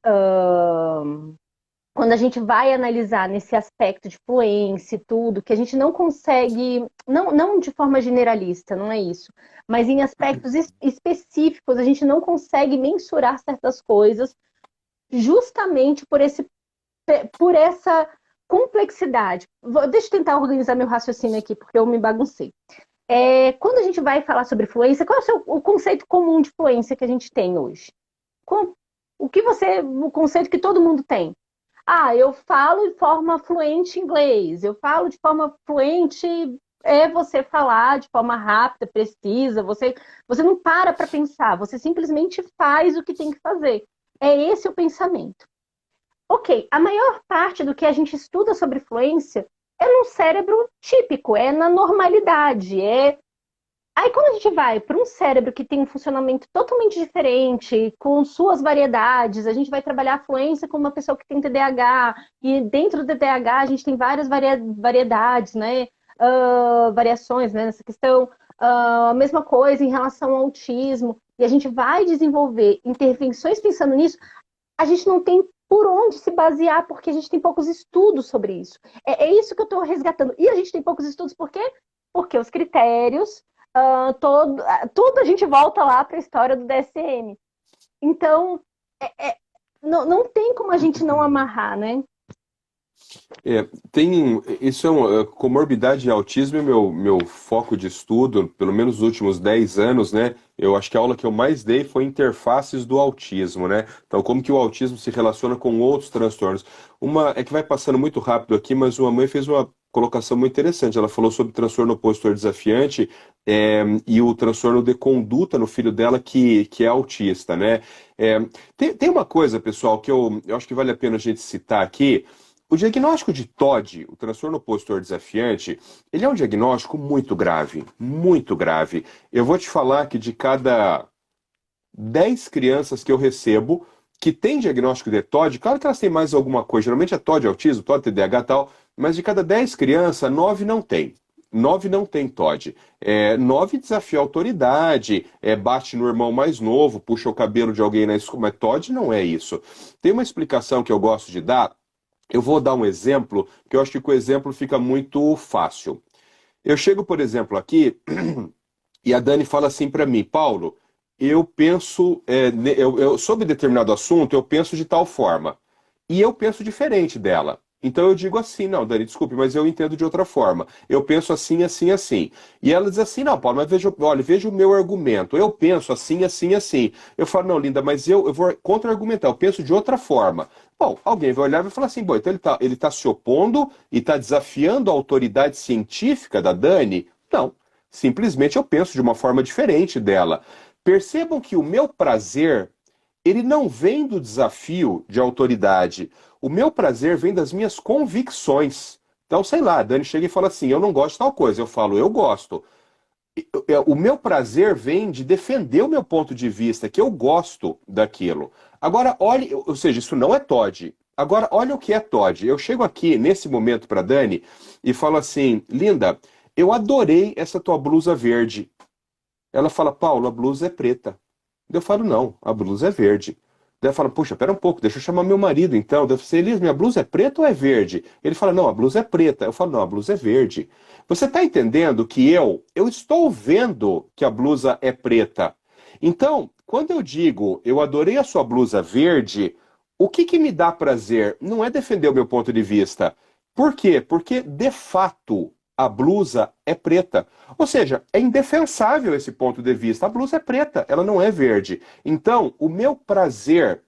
quando a gente vai analisar nesse aspecto de fluência e tudo, que a gente não consegue, não de forma generalista, não é isso, mas em aspectos específicos, a gente não consegue mensurar certas coisas justamente por essa complexidade. Deixa eu tentar organizar meu raciocínio aqui, porque eu me baguncei. Quando a gente vai falar sobre fluência, qual é o conceito comum de fluência que a gente tem hoje? O conceito que todo mundo tem? Eu falo de forma fluente inglês, eu falo de forma fluente você falar de forma rápida, precisa, você não para pensar, você simplesmente faz o que tem que fazer. É esse o pensamento. Ok, a maior parte do que a gente estuda sobre fluência é num cérebro típico, é na normalidade. Aí quando a gente vai para um cérebro que tem um funcionamento totalmente diferente, com suas variedades, a gente vai trabalhar a fluência com uma pessoa que tem TDAH, e dentro do TDAH a gente tem várias variedades, né? Variações, né, nessa questão. A mesma coisa em relação ao autismo. E a gente vai desenvolver intervenções pensando nisso. A gente não tem por onde se basear, porque a gente tem poucos estudos sobre isso. É isso que eu estou resgatando. E a gente tem poucos estudos por quê? Porque os critérios, tudo a gente volta lá para a história do DSM. Então, não tem como a gente não amarrar, né? Comorbidade e autismo é meu foco de estudo, pelo menos nos últimos 10 anos, né? Eu acho que a aula que eu mais dei foi interfaces do autismo, né? Então, como que o autismo se relaciona com outros transtornos. É que vai passando muito rápido aqui, mas uma mãe fez uma colocação muito interessante. Ela falou sobre transtorno opositor desafiante, e o transtorno de conduta no filho dela que é autista, né? Tem uma coisa, pessoal, que eu acho que vale a pena a gente citar aqui. O diagnóstico de TOD, o transtorno opositor desafiante, ele é um diagnóstico muito grave, muito grave. Eu vou te falar que de cada 10 crianças que eu recebo que tem diagnóstico de TOD, claro que elas têm mais alguma coisa, geralmente é TOD, autismo, TOD, TDAH e tal, mas de cada 10 crianças, 9 não tem. 9 não tem TOD. 9 desafia a autoridade, bate no irmão mais novo, puxa o cabelo de alguém na escola, mas TOD não é isso. Tem uma explicação que eu gosto de dar. Eu vou dar um exemplo, que eu acho que com o exemplo fica muito fácil. Eu chego, por exemplo, aqui e a Dani fala assim para mim, Paulo, eu penso, sobre determinado assunto, eu penso de tal forma. E eu penso diferente dela. Então eu digo assim, não, Dani, desculpe, mas eu entendo de outra forma. Eu penso assim, assim, assim. E ela diz assim, não, Paulo, mas veja o meu argumento. Eu penso assim, assim, assim. Eu falo, não, linda, mas eu vou contra-argumentar, eu penso de outra forma. Bom, alguém vai olhar e vai falar assim, bom, então ele tá se opondo e está desafiando a autoridade científica da Dani? Não, simplesmente eu penso de uma forma diferente dela. Percebam que o meu prazer ele não vem do desafio de autoridade. O meu prazer vem das minhas convicções. Então, sei lá, a Dani chega e fala assim: eu não gosto de tal coisa. Eu falo: eu gosto. O meu prazer vem de defender o meu ponto de vista, que eu gosto daquilo. Agora, olhe, ou seja, isso não é Todd. Agora, olha o que é Todd. Eu chego aqui, nesse momento, para Dani e falo assim: linda, eu adorei essa tua blusa verde. Ela fala: Paulo, a blusa é preta. Eu falo: não, a blusa é verde. Daí ela fala: puxa, pera um pouco, deixa eu chamar meu marido então. Daí eu falo: Elias, minha blusa é preta ou é verde? Ele fala: não, a blusa é preta. Eu falo: não, a blusa é verde. Você está entendendo que eu estou vendo que a blusa é preta. Então, quando eu digo eu adorei a sua blusa verde, o que que me dá prazer? Não é defender o meu ponto de vista. Por quê? Porque, de fato, a blusa é preta. Ou seja, é indefensável esse ponto de vista. A blusa é preta, ela não é verde. Então, o meu prazer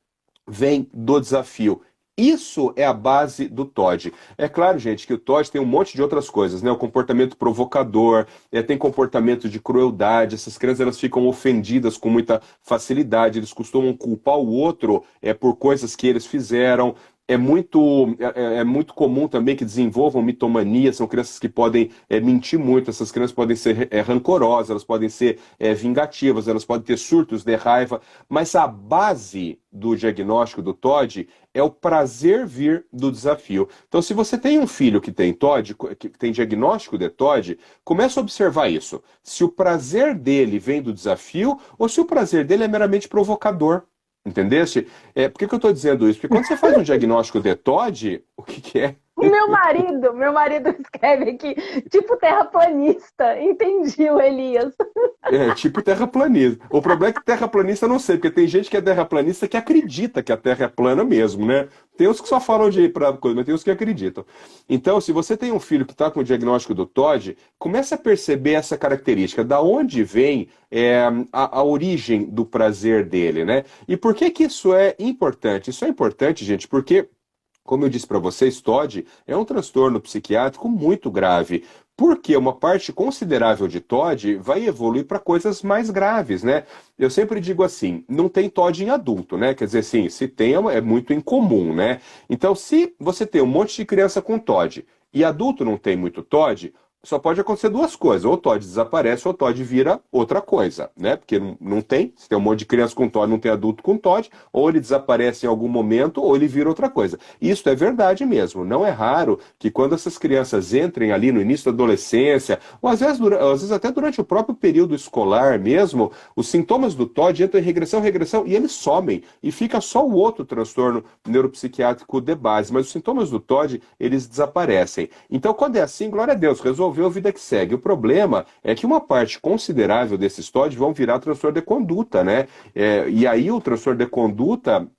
vem do desafio. Isso é a base do Todd. É claro, gente, que o Todd tem um monte de outras coisas, né? O comportamento provocador, tem comportamento de crueldade. Essas crianças elas ficam ofendidas com muita facilidade. Eles costumam culpar o outro por coisas que eles fizeram. É muito comum também que desenvolvam mitomania, são crianças que podem mentir muito, essas crianças podem ser rancorosas, elas podem ser vingativas, elas podem ter surtos de raiva, mas a base do diagnóstico do TOD é o prazer vir do desafio. Então, se você tem um filho que tem TOD, que tem diagnóstico de TOD, comece a observar isso. Se o prazer dele vem do desafio ou se o prazer dele é meramente provocador. Entendeste? Por que que eu estou dizendo isso? Porque quando você faz um diagnóstico de TOD, o que que é? Meu marido escreve aqui, tipo terraplanista. Entendi o Elias. É tipo terraplanista. O problema é que terraplanista eu não sei, porque tem gente que é terraplanista que acredita que a Terra é plana mesmo, né? Tem uns que só falam de pra coisa, mas tem uns que acreditam. Então, se você tem um filho que está com o diagnóstico do TOD, comece a perceber essa característica, da onde vem a origem do prazer dele, né? E por que que isso é importante? Isso é importante, gente, porque como eu disse para vocês, TOD é um transtorno psiquiátrico muito grave, porque uma parte considerável de TOD vai evoluir para coisas mais graves, né? Eu sempre digo assim, não tem TOD em adulto, né? Quer dizer, sim, se tem é muito incomum, né? Então, se você tem um monte de criança com TOD e adulto não tem muito TOD, só pode acontecer duas coisas, ou o TOD desaparece ou o TOD vira outra coisa, né? Porque não tem, se tem um monte de criança com TOD, não tem adulto com TOD, ou ele desaparece em algum momento ou ele vira outra coisa. Isso é verdade mesmo, não é raro que quando essas crianças entrem ali no início da adolescência, ou às vezes até durante o próprio período escolar mesmo, os sintomas do TOD entram em regressão, e eles somem, e fica só o outro transtorno neuropsiquiátrico de base, mas os sintomas do TOD, eles desaparecem. Então, quando é assim, glória a Deus, resolveu, a vida que segue. O problema é que uma parte considerável desses TOD vão virar transtorno de conduta, né? E aí o transtorno de conduta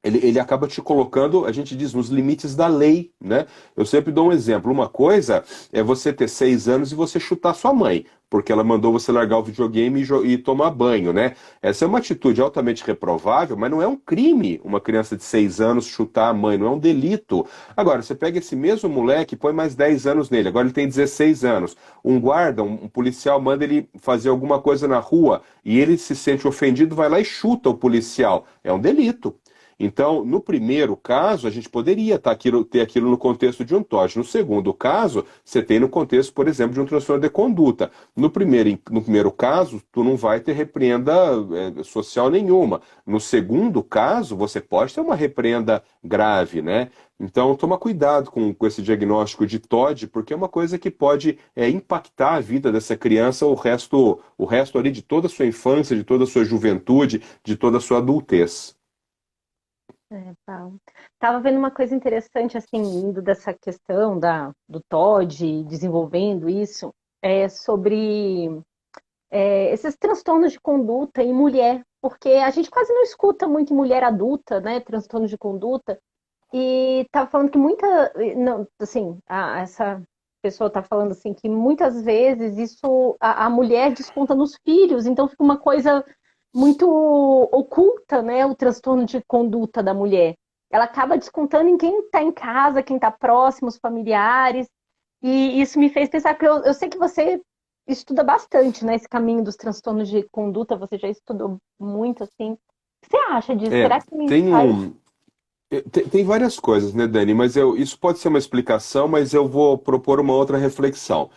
ele acaba te colocando, a gente diz, nos limites da lei, né? Eu sempre dou um exemplo. Uma coisa é você ter 6 anos e você chutar sua mãe, porque ela mandou você largar o videogame e tomar banho, né? Essa é uma atitude altamente reprovável, mas não é um crime uma criança de 6 anos chutar a mãe, não é um delito. Agora, você pega esse mesmo moleque e põe mais 10 anos nele, agora ele tem 16 anos. Um guarda, um policial manda ele fazer alguma coisa na rua e ele se sente ofendido, vai lá e chuta o policial. É um delito. Então, no primeiro caso, a gente poderia ter aquilo no contexto de um TOD. No segundo caso, você tem no contexto, por exemplo, de um transtorno de conduta. No primeiro caso, tu não vai ter repreenda social nenhuma. No segundo caso, você pode ter uma repreenda grave, né? Então, toma cuidado com esse diagnóstico de TOD, porque é uma coisa que pode impactar a vida dessa criança o resto ali de toda a sua infância, de toda a sua juventude, de toda a sua adultez. Paulo. Tava vendo uma coisa interessante, assim, indo dessa questão do TOD, desenvolvendo isso, sobre esses transtornos de conduta em mulher, porque a gente quase não escuta muito em mulher adulta, né, transtornos de conduta, e tava falando que não, assim, essa pessoa tá falando assim que muitas vezes isso a mulher desconta nos filhos, então fica uma coisa muito oculta, né, o transtorno de conduta da mulher. Ela acaba descontando em quem está em casa, quem está próximo, os familiares, e isso me fez pensar que eu sei que você estuda bastante, né, esse caminho dos transtornos de conduta, você já estudou muito, assim, O que você acha disso? É, Será que tem faz? um. Tem várias coisas, né, Dani? Mas isso pode ser uma explicação, mas eu vou propor uma outra reflexão.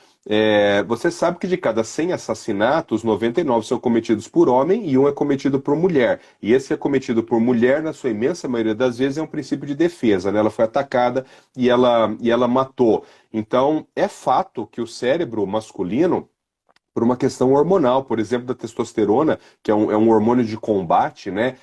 Você sabe que de cada 100 assassinatos, 99 são cometidos por homem e um é cometido por mulher. E esse que é cometido por mulher, na sua imensa maioria das vezes, é um princípio de defesa, né? Ela foi atacada e ela matou. Então, é fato que o cérebro masculino por uma questão hormonal, por exemplo, da testosterona, que é um hormônio de combate, né?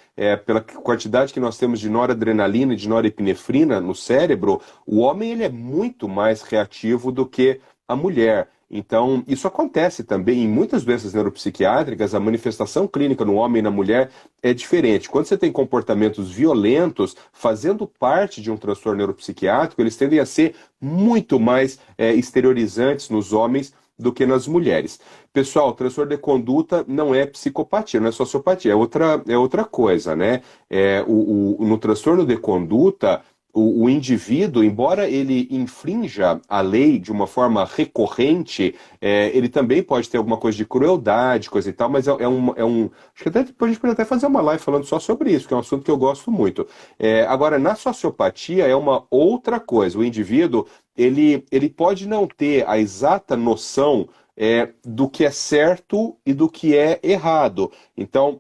Pela quantidade que nós temos de noradrenalina e de norepinefrina no cérebro, o homem ele é muito mais reativo do que a mulher. Então, isso acontece também em muitas doenças neuropsiquiátricas, a manifestação clínica no homem e na mulher é diferente. Quando você tem comportamentos violentos fazendo parte de um transtorno neuropsiquiátrico, eles tendem a ser muito mais exteriorizantes nos homens do que nas mulheres. Pessoal, transtorno de conduta não é psicopatia, não é sociopatia, é outra coisa, né? No transtorno de conduta, o indivíduo, embora ele infrinja a lei de uma forma recorrente, ele também pode ter alguma coisa de crueldade, coisa e tal, mas acho que até depois a gente pode até fazer uma live falando só sobre isso, que é um assunto que eu gosto muito. Agora, na sociopatia é uma outra coisa. O indivíduo, ele pode não ter a exata noção do que é certo e do que é errado. Então,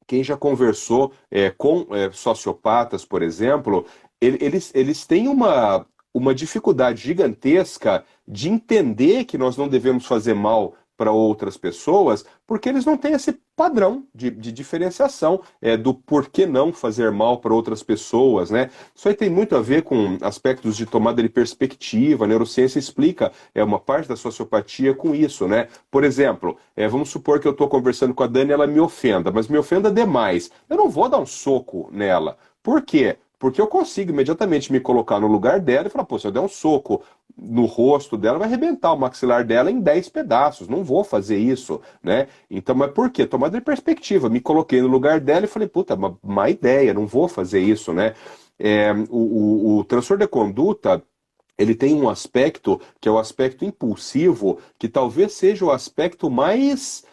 quem já conversou com sociopatas, por exemplo, eles têm uma dificuldade gigantesca de entender que nós não devemos fazer mal para outras pessoas, porque eles não têm esse padrão de diferenciação do porquê não fazer mal para outras pessoas, né? Isso aí tem muito a ver com aspectos de tomada de perspectiva. A neurociência explica uma parte da sociopatia com isso, né? Por exemplo, vamos supor que eu estou conversando com a Dani e ela me ofenda, mas me ofenda demais. Eu não vou dar um soco nela. Por quê? Porque eu consigo imediatamente me colocar no lugar dela e falar, pô, se eu der um soco no rosto dela, vai arrebentar o maxilar dela em 10 pedaços. Não vou fazer isso, né? Então, mas por quê? Tomada de perspectiva. Me coloquei no lugar dela e falei, puta, uma má ideia, não vou fazer isso, né? O transtorno de conduta, ele tem um aspecto que é o aspecto impulsivo, que talvez seja o aspecto mais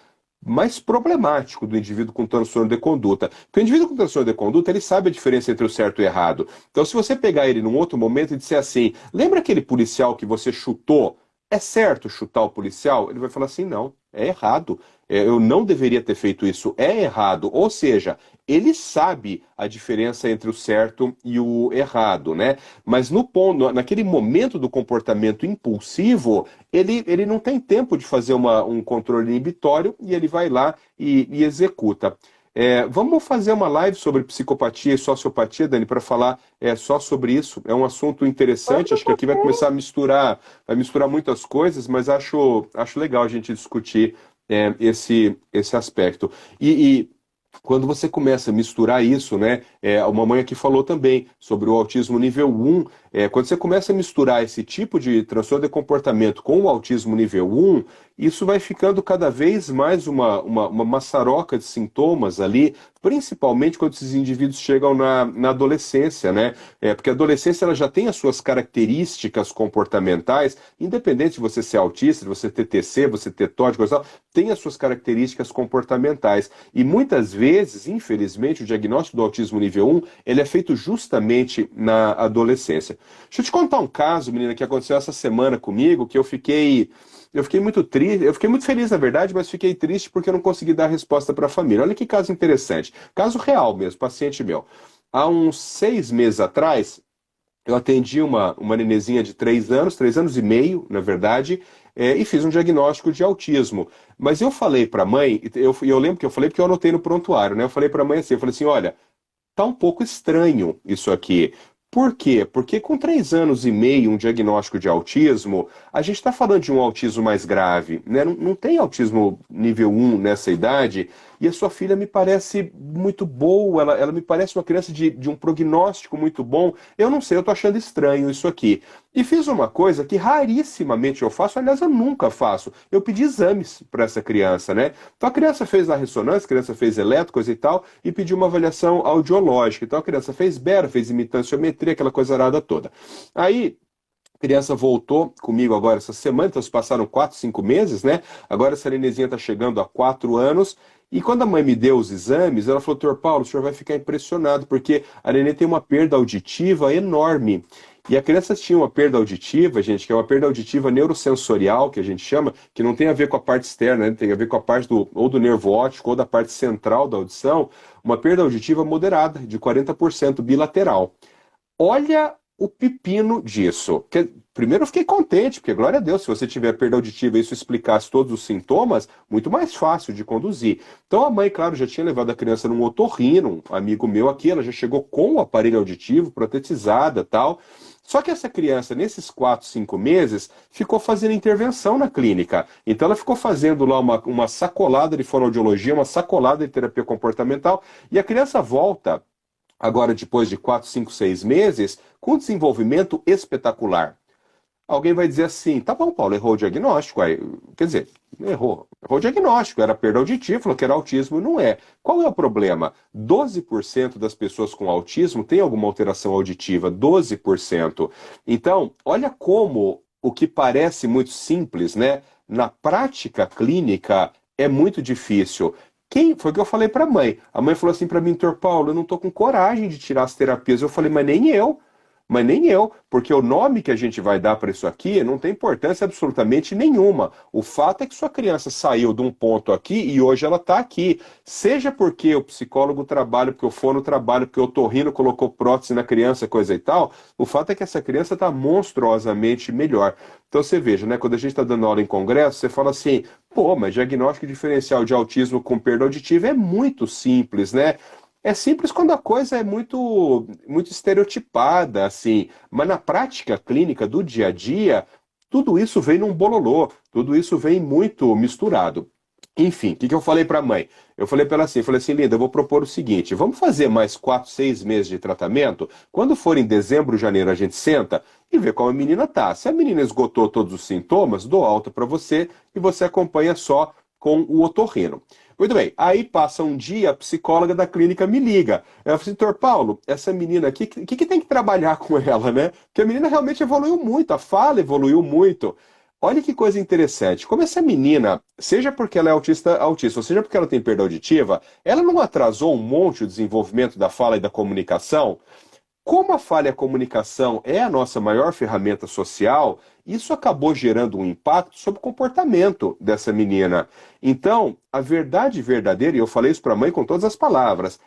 problemático do indivíduo com transtorno de conduta. Porque o indivíduo com transtorno de conduta, ele sabe a diferença entre o certo e o errado. Então, se você pegar ele num outro momento e disser assim, lembra aquele policial que você chutou? É certo chutar o policial? Ele vai falar assim, não, é errado. Eu não deveria ter feito isso, é errado. Ou seja, ele sabe a diferença entre o certo e o errado, né? Mas naquele momento do comportamento impulsivo, ele não tem tempo de fazer um controle inibitório e ele vai lá e executa. Vamos fazer uma live sobre psicopatia e sociopatia, Dani, para falar só sobre isso. É um assunto interessante, Vamos acho que aqui vai começar a vai misturar muitas coisas, mas acho legal a gente discutir esse aspecto. E quando você começa a misturar isso, né? A mamãe aqui falou também sobre o autismo nível 1. Quando você começa a misturar esse tipo de transtorno de comportamento com o autismo nível 1, isso vai ficando cada vez mais uma maçaroca de sintomas ali, principalmente quando esses indivíduos chegam na adolescência, né? Porque a adolescência ela já tem as suas características comportamentais, independente de você ser autista, de você ter TC, você ter TOD, coisa tal, tem as suas características comportamentais. E muitas vezes, infelizmente, o diagnóstico do autismo nível 1, ele é feito justamente na adolescência. Deixa eu te contar um caso, menina, que aconteceu essa semana comigo, que eu fiquei muito triste, eu fiquei muito feliz, na verdade, mas fiquei triste porque eu não consegui dar resposta para a família. Olha que caso interessante. Caso real mesmo, paciente meu. Há uns 6 meses atrás, eu atendi uma nenezinha de 3 anos e meio, na verdade, e fiz um diagnóstico de autismo. Mas eu falei para a mãe, eu lembro que eu falei porque eu anotei no prontuário, né? Eu falei para a mãe assim, eu falei assim, olha, tá um pouco estranho isso aqui. Por quê? Porque com 3 anos e meio, um diagnóstico de autismo, a gente está falando de um autismo mais grave, né? Não tem autismo nível 1 nessa idade, e a sua filha me parece muito boa, ela me parece uma criança de um prognóstico muito bom. Eu não sei, eu tô achando estranho isso aqui. E fiz uma coisa que rarissimamente eu faço, aliás, eu nunca faço. Eu pedi exames para essa criança, né? Então a criança fez a ressonância, a criança fez eletro, coisa e tal, e pediu uma avaliação audiológica. Então a criança fez bera, fez imitanciometria, aquela coisa arada toda. Aí a criança voltou comigo agora essa semana, então se passaram 4, 5 meses, né? Agora essa nenezinha está chegando a 4 anos E quando a mãe me deu os exames, ela falou, doutor Paulo, o senhor vai ficar impressionado, porque a neném tem uma perda auditiva enorme. E a criança tinha uma perda auditiva, gente, que é uma perda auditiva neurosensorial, que a gente chama, que não tem a ver com a parte externa, né? Tem a ver com a parte ou do nervo óptico ou da parte central da audição, uma perda auditiva moderada, de 40% bilateral. Olha o pepino disso. Primeiro eu fiquei contente, porque glória a Deus, se você tiver perda auditiva e isso explicasse todos os sintomas, muito mais fácil de conduzir. Então a mãe, claro, já tinha levado a criança num otorrino, um amigo meu aqui, ela já chegou com o aparelho auditivo, protetizada, tal. Só que essa criança, nesses 4, 5 meses, ficou fazendo intervenção na clínica. Então ela ficou fazendo lá uma sacolada de fonoaudiologia, uma sacolada de terapia comportamental, e a criança volta agora depois de 4, 5, 6 meses, com desenvolvimento espetacular. Alguém vai dizer assim, tá bom, Paulo, errou o diagnóstico. Aí, quer dizer, errou o diagnóstico, era perda auditiva, falou que era autismo, não é. Qual é o problema? 12% das pessoas com autismo têm alguma alteração auditiva, 12%. Então, olha como o que parece muito simples, né? Na prática clínica é muito difícil. Foi o que eu falei para a mãe. A mãe falou assim para mim, doutor Paulo, eu não estou com coragem de tirar as terapias. Eu falei, mas nem eu. Mas nem eu, porque o nome que a gente vai dar para isso aqui não tem importância absolutamente nenhuma. O fato é que sua criança saiu de um ponto aqui e hoje ela está aqui. Seja porque o psicólogo trabalha, porque o fono trabalha, porque o otorrino colocou prótese na criança, coisa e tal, o fato é que essa criança está monstruosamente melhor. Então você veja, né? Quando a gente está dando aula em congresso, você fala assim, pô, mas diagnóstico diferencial de autismo com perda auditiva é muito simples, né? É simples quando a coisa é muito estereotipada, assim, mas na prática clínica do dia a dia, tudo isso vem num bololô, tudo isso vem muito misturado. Enfim, o que eu falei para a mãe? Eu falei para ela assim, linda, eu vou propor o seguinte, vamos fazer mais 4, 6 meses de tratamento? Quando for em dezembro, janeiro, a gente senta e vê como a menina tá. Se a menina esgotou todos os sintomas, dou alta para você e você acompanha só com o otorrino. Muito bem, aí passa um dia, a psicóloga da clínica me liga. Ela fala assim, doutor Paulo, essa menina aqui, o que tem que trabalhar com ela, né? Porque a menina realmente evoluiu muito, a fala evoluiu muito. Olha que coisa interessante, como essa menina, seja porque ela é autista, ou seja porque ela tem perda auditiva, ela não atrasou um monte o desenvolvimento da fala e da comunicação? Como a falha comunicação é a nossa maior ferramenta social, isso acabou gerando um impacto sobre o comportamento dessa menina. Então, a verdade verdadeira, e eu falei isso para a mãe com todas as palavras,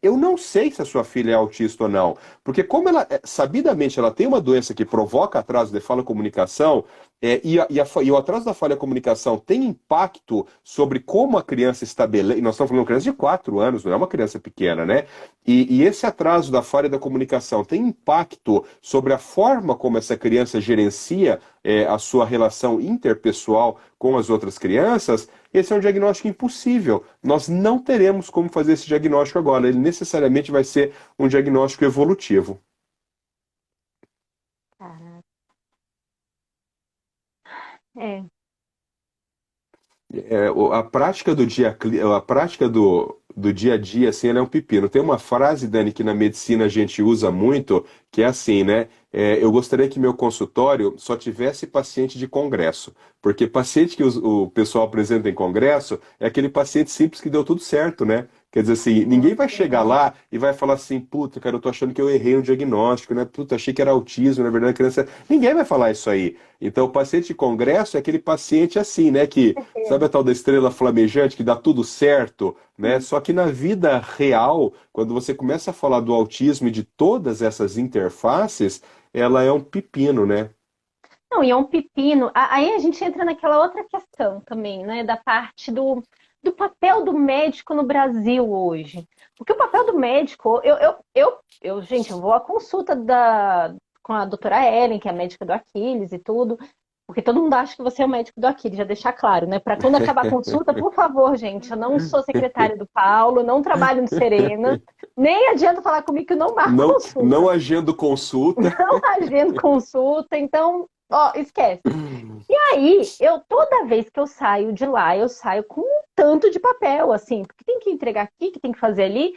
eu não sei se a sua filha é autista ou não, porque como ela, sabidamente, ela tem uma doença que provoca atraso de fala e comunicação, e o atraso da falha de comunicação tem impacto sobre como a criança estabelece, nós estamos falando de uma criança de 4 anos, não é uma criança pequena, né? E esse atraso da falha da comunicação tem impacto sobre a forma como essa criança gerencia a sua relação interpessoal com as outras crianças, esse é um diagnóstico impossível. Nós não teremos como fazer esse diagnóstico agora. Ele necessariamente vai ser um diagnóstico evolutivo. Caraca. É. A prática do do dia a dia, assim, ela é um pepino. Tem uma frase, Dani, que na medicina a gente usa muito, que é assim, né? Eu gostaria que meu consultório só tivesse paciente de congresso, porque paciente que o pessoal apresenta em congresso é aquele paciente simples que deu tudo certo, né? Quer dizer assim, ninguém vai chegar lá e vai falar assim, puta, cara, eu tô achando que eu errei no diagnóstico, né? Puta, achei que era autismo, na verdade, a criança. Ninguém vai falar isso aí. Então, o paciente de congresso é aquele paciente assim, né? Que, sabe a tal da estrela flamejante que dá tudo certo, né? Só que na vida real, quando você começa a falar do autismo e de todas essas interfaces, ela é um pepino, né? Não, e é um pepino. Aí a gente entra naquela outra questão também, né? Da parte do papel do médico no Brasil hoje. Porque o papel do médico, gente, eu vou à consulta com a doutora Ellen, que é a médica do Aquiles e tudo. Porque todo mundo acha que você é o médico do Aquiles, já deixar claro, né? Para quando acabar a consulta, por favor, gente, eu não sou secretária do Paulo, não trabalho no Serena, nem adianta falar comigo que eu não marco Não, consulta. não agendo consulta. Não agendo consulta, então, ó, esquece. E aí, toda vez que eu saio de lá, eu saio com um tanto de papel, assim, porque tem que entregar aqui, que tem que fazer ali,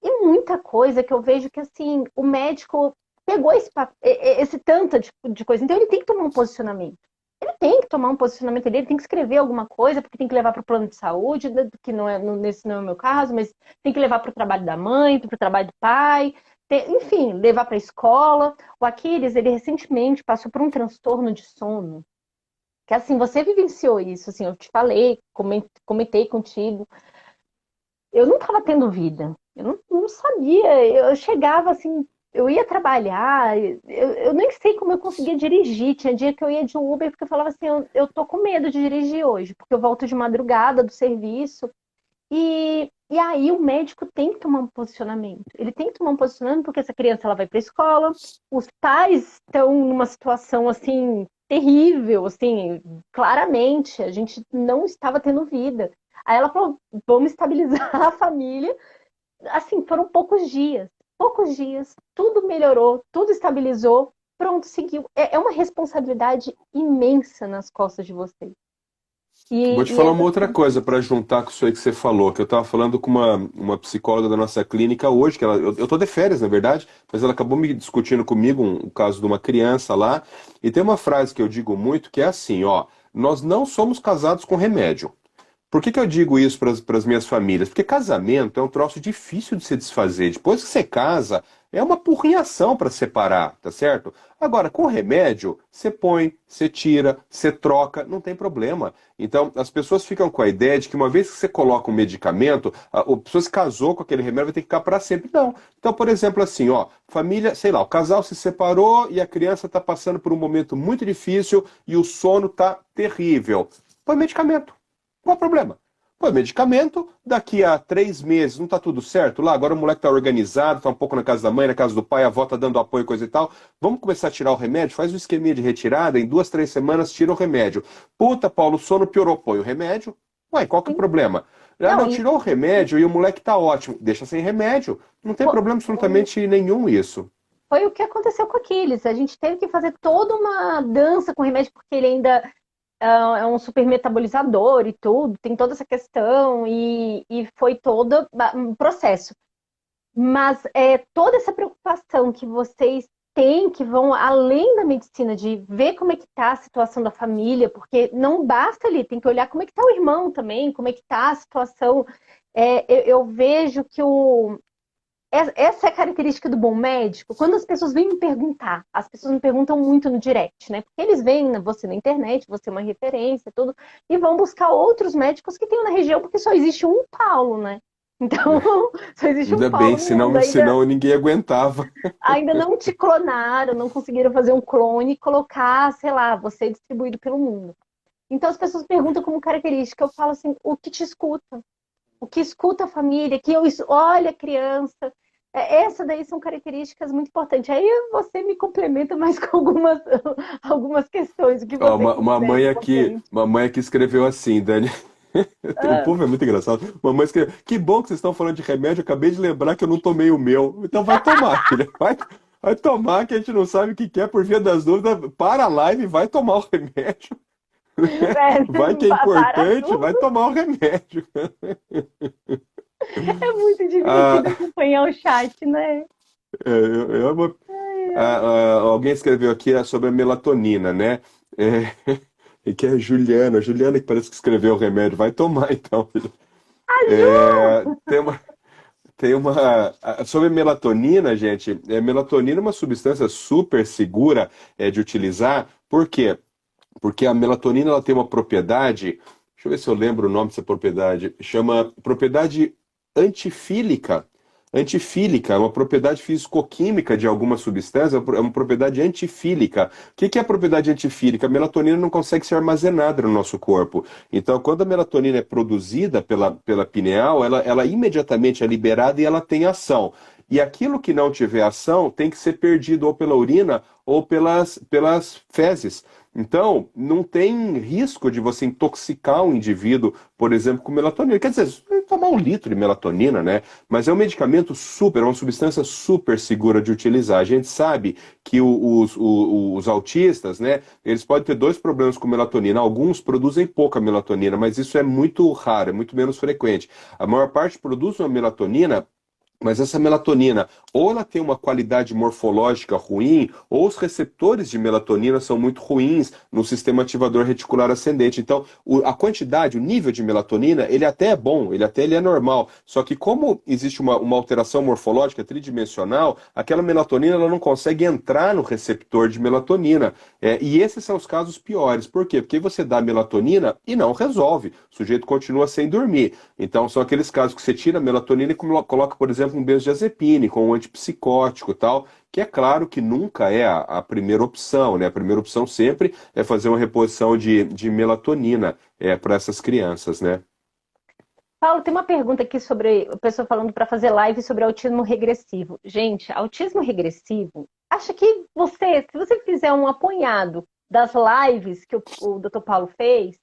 e muita coisa que eu vejo que, assim, o médico pegou esse tanto de coisa, então ele tem que tomar um posicionamento. ele tem que tomar um posicionamento dele, tem que escrever alguma coisa, porque tem que levar para o plano de saúde, que não é, nesse não é o meu caso, mas tem que levar para o trabalho da mãe, para o trabalho do pai, enfim, levar para a escola. O Aquiles, ele recentemente passou por um transtorno de sono, que assim, você vivenciou isso, assim, eu te falei, comentei contigo, eu não estava tendo vida. Eu não sabia. Eu chegava assim, eu ia trabalhar, eu nem sei como eu conseguia dirigir. Tinha dia que eu ia de Uber porque eu falava assim, eu tô com medo de dirigir hoje, porque eu volto de madrugada do serviço. E aí o médico tem que tomar um posicionamento. Ele tem que tomar um posicionamento porque essa criança ela vai para a escola, os pais estão numa situação assim terrível, assim, claramente a gente não estava tendo vida. Aí ela falou, vamos estabilizar a família. Assim, foram poucos dias, tudo melhorou, tudo estabilizou, pronto, seguiu. É uma responsabilidade imensa nas costas de vocês. Vou te E falar essa uma outra coisa para juntar com isso aí que você falou, que eu estava falando com uma psicóloga da nossa clínica hoje, que eu tô de férias, na verdade, mas ela acabou me discutindo comigo um caso de uma criança lá, e tem uma frase que eu digo muito que é assim, ó, nós não somos casados com remédio. Por que que eu digo isso para as minhas famílias? Porque casamento é um troço difícil de se desfazer. Depois que você casa, é uma porrinhação para separar, tá certo? Agora, com remédio, você põe, você tira, você troca, não tem problema. Então, as pessoas ficam com a ideia de que uma vez que você coloca um medicamento, a pessoa se casou com aquele remédio, vai ter que ficar para sempre. Não. Então, por exemplo, assim, ó, família, sei lá, o casal se separou e a criança está passando por um momento muito difícil e o sono está terrível. Põe medicamento. Qual o problema? Pô, medicamento, daqui a 3 meses, não tá tudo certo lá? Agora o moleque tá organizado, tá um pouco na casa da mãe, na casa do pai, a avó tá dando apoio, coisa e tal. Vamos começar a tirar o remédio? Faz um esqueminha de retirada, em 2, 3 semanas tira o remédio. Puta, Paulo, o sono piorou, põe o remédio. Ué, qual que é o problema? Ah, não, não, tirou o remédio e o moleque tá ótimo. Deixa sem remédio. Não tem problema absolutamente nenhum isso. foi o que aconteceu com Aquiles. A gente teve que fazer toda uma dança com remédio, porque ele ainda é um super metabolizador e tudo, tem toda essa questão, e foi todo um processo. Mas toda essa preocupação que vocês têm, que vão além da medicina, de ver como é que está a situação da família, porque não basta ali, tem que olhar como é que está o irmão também, como é que está a situação. Eu vejo que essa é a característica do bom médico. Quando as pessoas vêm me perguntar, as pessoas me perguntam muito no direct, né? Porque eles veem você na internet, você é uma referência, tudo, e vão buscar outros médicos que tenham na região, porque só existe um Paulo, né? Então, só existe um Ainda bem, Paulo no mundo. senão ninguém aguentava. Ainda não te clonaram, não conseguiram fazer um clone e colocar, sei lá, você distribuído pelo mundo. Então as pessoas perguntam como característica, eu falo assim, o que te escuta? O que escuta a família, olha a criança. Essa daí são características muito importantes. Aí você me complementa mais com algumas questões, o que Ó, você considera importante. uma mãe aqui escreveu assim, Dani. O Ah, povo é muito engraçado. Mamãe escreveu, que bom que vocês estão falando de remédio, eu acabei de lembrar que eu não tomei o meu. Então vai tomar, filha. Vai tomar, que a gente não sabe o que que é, por via das dúvidas. Para a live e vai tomar o remédio. Vai que é para importante, vai tudo. tomar o remédio. É muito Ah, divertido acompanhar o chat, né? alguém escreveu aqui sobre a melatonina, né? E que é Juliana que parece que escreveu o remédio. Vai tomar então, filho. A É, Ju! tem uma. Sobre melatonina, gente, melatonina é uma substância super segura de utilizar. Por quê? Porque a melatonina ela tem uma propriedade. Deixa eu ver se eu lembro o nome dessa propriedade. Chama propriedade antifílica. Antifílica é uma propriedade físico-química de alguma substância, é uma propriedade antifílica. O que que é a propriedade antifílica? A melatonina não consegue ser armazenada no nosso corpo. Então, quando a melatonina é produzida pela pineal, ela imediatamente é liberada e ela tem ação. E aquilo que não tiver ação tem que ser perdido ou pela urina ou pelas fezes. Então, não tem risco de você intoxicar um indivíduo, por exemplo, com melatonina. Quer dizer, você vai tomar 1 litro de melatonina, né? Mas é um medicamento super, é uma substância super segura de utilizar. A gente sabe que os autistas, né, eles podem ter dois problemas com melatonina. Alguns produzem pouca melatonina, mas isso é muito raro, é muito menos frequente. A maior parte produz uma melatonina Mas essa melatonina, ou ela tem uma qualidade morfológica ruim, ou os receptores de melatonina são muito ruins no sistema ativador reticular ascendente. Então, a quantidade, o nível de melatonina, ele até é bom, ele é normal. Só que como existe uma alteração morfológica tridimensional, aquela melatonina ela não consegue entrar no receptor de melatonina. E esses são os casos piores. Por quê? Porque você dá melatonina e não resolve. O sujeito continua sem dormir. Então, são aqueles casos que você tira a melatonina e coloca, por exemplo, um benzodiazepine com um antipsicótico e tal, que é claro que nunca é a primeira opção, né? A primeira opção sempre é fazer uma reposição de melatonina para essas crianças, né? Paulo, tem uma pergunta aqui sobre a pessoa falando para fazer live sobre autismo regressivo. Gente, autismo regressivo, acha que se você fizer um apanhado das lives que o Dr. Paulo fez,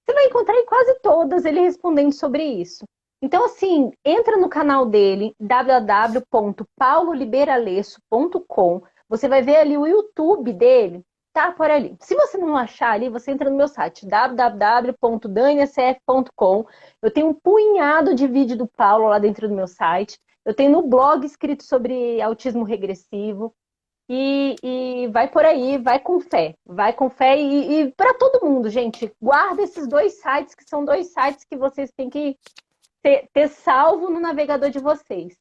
você vai encontrar em quase todas ele respondendo sobre isso. Então, assim, entra no canal dele, www.pauloliberalesso.com. Você vai ver ali o YouTube dele, tá por ali. Se você não achar ali, você entra no meu site, www.daniacf.com. Eu tenho um punhado de vídeo do Paulo lá dentro do meu site. Eu tenho no blog escrito sobre autismo regressivo. E vai por aí, vai com fé e para todo mundo, gente, guarda esses dois sites que são dois sites que vocês têm que ter salvo no navegador de vocês.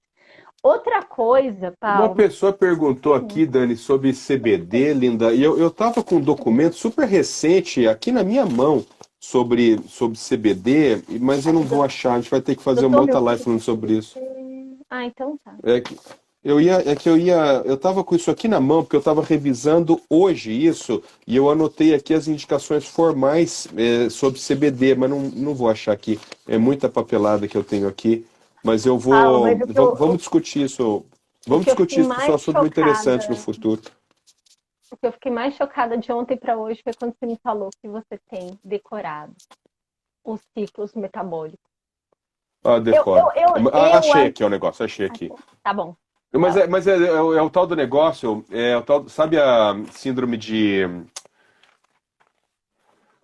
Outra coisa, Uma Paulo. pessoa perguntou aqui, Dani, sobre CBD, Linda, e eu estava com um documento super recente aqui na minha mão sobre CBD, mas eu não vou achar, a gente vai ter que fazer uma Doutor, outra meu live filho. falando sobre isso. Ah, então tá. Eu tava com isso aqui na mão, porque eu estava revisando hoje isso, e eu anotei aqui as indicações formais sobre CBD, mas não vou achar aqui. É muita papelada que eu tenho aqui, mas eu Paulo, vou. mas Vamos discutir isso. o Vamos que eu discutir fiquei isso, porque é um mais assunto muito interessante no chocada, futuro. o que eu fiquei mais chocada de ontem para hoje foi quando você me falou que você tem decorado os ciclos metabólicos. Ah, decoro. Achei Eu aqui o negócio, achei aqui. tá bom. Mas é o tal do negócio, sabe a síndrome de.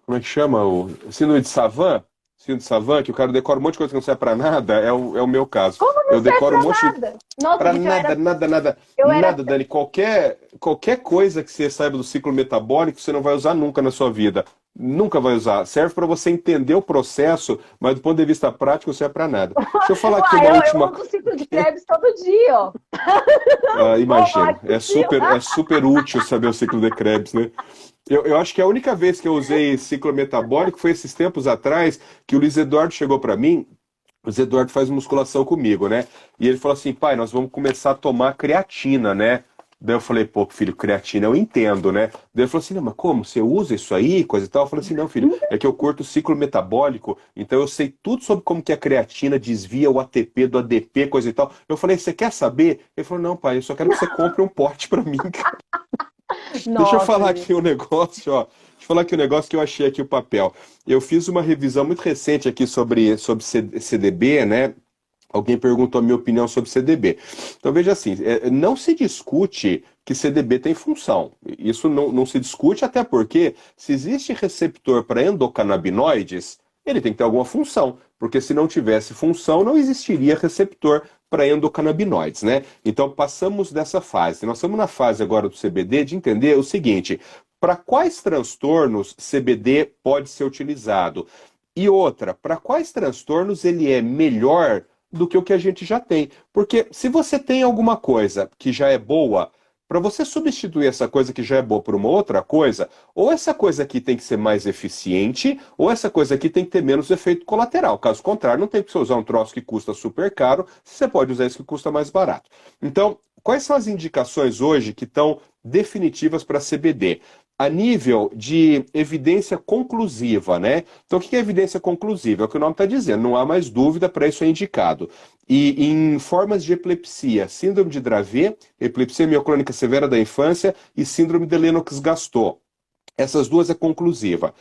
Como é que chama? Síndrome de Savant? Síndrome de Savant, que o cara decora um monte de coisa que não serve pra nada, é o meu caso. Como não Eu serve decoro um pra monte de. nada? Nossa, Pra gente, nada, nada, nada, eu era, nada, Dani. Qualquer coisa que você saiba do ciclo metabólico, você não vai usar nunca na sua vida. Nunca vai usar. Serve para você entender o processo, mas do ponto de vista prático, não serve para nada. Deixa eu falar aqui uai, uma eu última. uso o ciclo de Krebs todo dia, ó. Vou lá Imagino. que É super útil saber o ciclo de Krebs, né? Eu acho que a única vez que eu usei ciclo metabólico foi esses tempos atrás que o Luiz Eduardo chegou para mim. O Luiz Eduardo faz musculação comigo, né? E ele falou assim, pai, nós vamos começar a tomar creatina, né? Daí eu falei, pô, filho, creatina eu entendo, né? Daí ele falou assim, não, mas como? Você usa isso aí, coisa e tal? Eu falei assim, não, filho, é que eu curto o ciclo metabólico, então eu sei tudo sobre como que a creatina desvia o ATP do ADP, coisa e tal. Eu falei, você quer saber? Ele falou, não, pai, eu só quero que você compre um pote para mim. Deixa eu Nossa, falar gente. aqui um negócio, ó. Deixa eu falar aqui um negócio que eu achei aqui o papel. Eu fiz uma revisão muito recente aqui sobre CDB, né? Alguém perguntou a minha opinião sobre CDB. Então veja assim, não se discute que CDB tem função. Isso não se discute, até porque se existe receptor para endocannabinoides, ele tem que ter alguma função. Porque se não tivesse função, não existiria receptor para endocannabinoides, né? Então passamos dessa fase. Nós estamos na fase agora do CBD de entender o seguinte: para quais transtornos CBD pode ser utilizado? E outra, para quais transtornos ele é melhor do que o que a gente já tem? Porque se você tem alguma coisa que já é boa, para você substituir essa coisa que já é boa por uma outra coisa, ou essa coisa aqui tem que ser mais eficiente, ou essa coisa aqui tem que ter menos efeito colateral. Caso contrário, não tem que você usar um troço que custa super caro, você pode usar isso que custa mais barato. Então, quais são as indicações hoje que estão definitivas para CBD? A nível de evidência conclusiva, né? Então, o que é evidência conclusiva? É o que o nome está dizendo, não há mais dúvida, para isso é indicado. E em formas de epilepsia, síndrome de Dravet, epilepsia mioclônica severa da infância e síndrome de Lennox-Gastaut. Essas duas é conclusiva.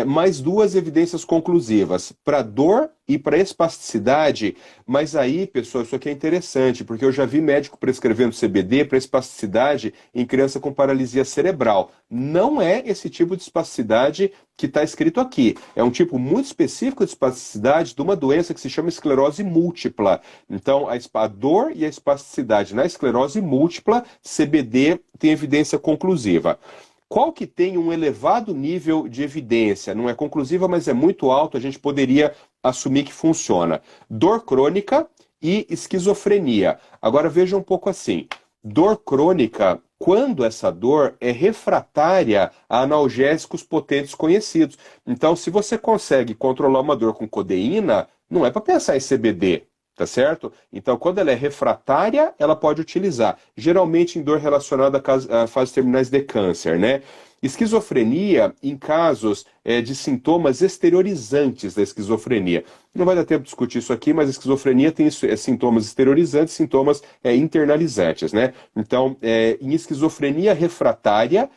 mais duas evidências conclusivas, para dor e para espasticidade. Mas aí, pessoal, isso aqui é interessante, porque eu já vi médico prescrevendo CBD para espasticidade em criança com paralisia cerebral. Não é esse tipo de espasticidade que está escrito aqui. É um tipo muito específico de espasticidade de uma doença que se chama esclerose múltipla. Então, a dor e a espasticidade na esclerose múltipla, CBD tem evidência conclusiva. Qual que tem um elevado nível de evidência? Não é conclusiva, mas é muito alto, a gente poderia assumir que funciona. Dor crônica e esquizofrenia. Agora veja um pouco assim. Dor crônica, quando essa dor é refratária a analgésicos potentes conhecidos. Então, se você consegue controlar uma dor com codeína, não é para pensar em CBD. Tá certo? Então, quando ela é refratária, ela pode utilizar. Geralmente em dor relacionada a fases terminais de câncer, né? Esquizofrenia em casos de sintomas exteriorizantes da esquizofrenia. Não vai dar tempo de discutir isso aqui, mas a esquizofrenia tem sintomas exteriorizantes, sintomas internalizantes, né? Então, em esquizofrenia refratária,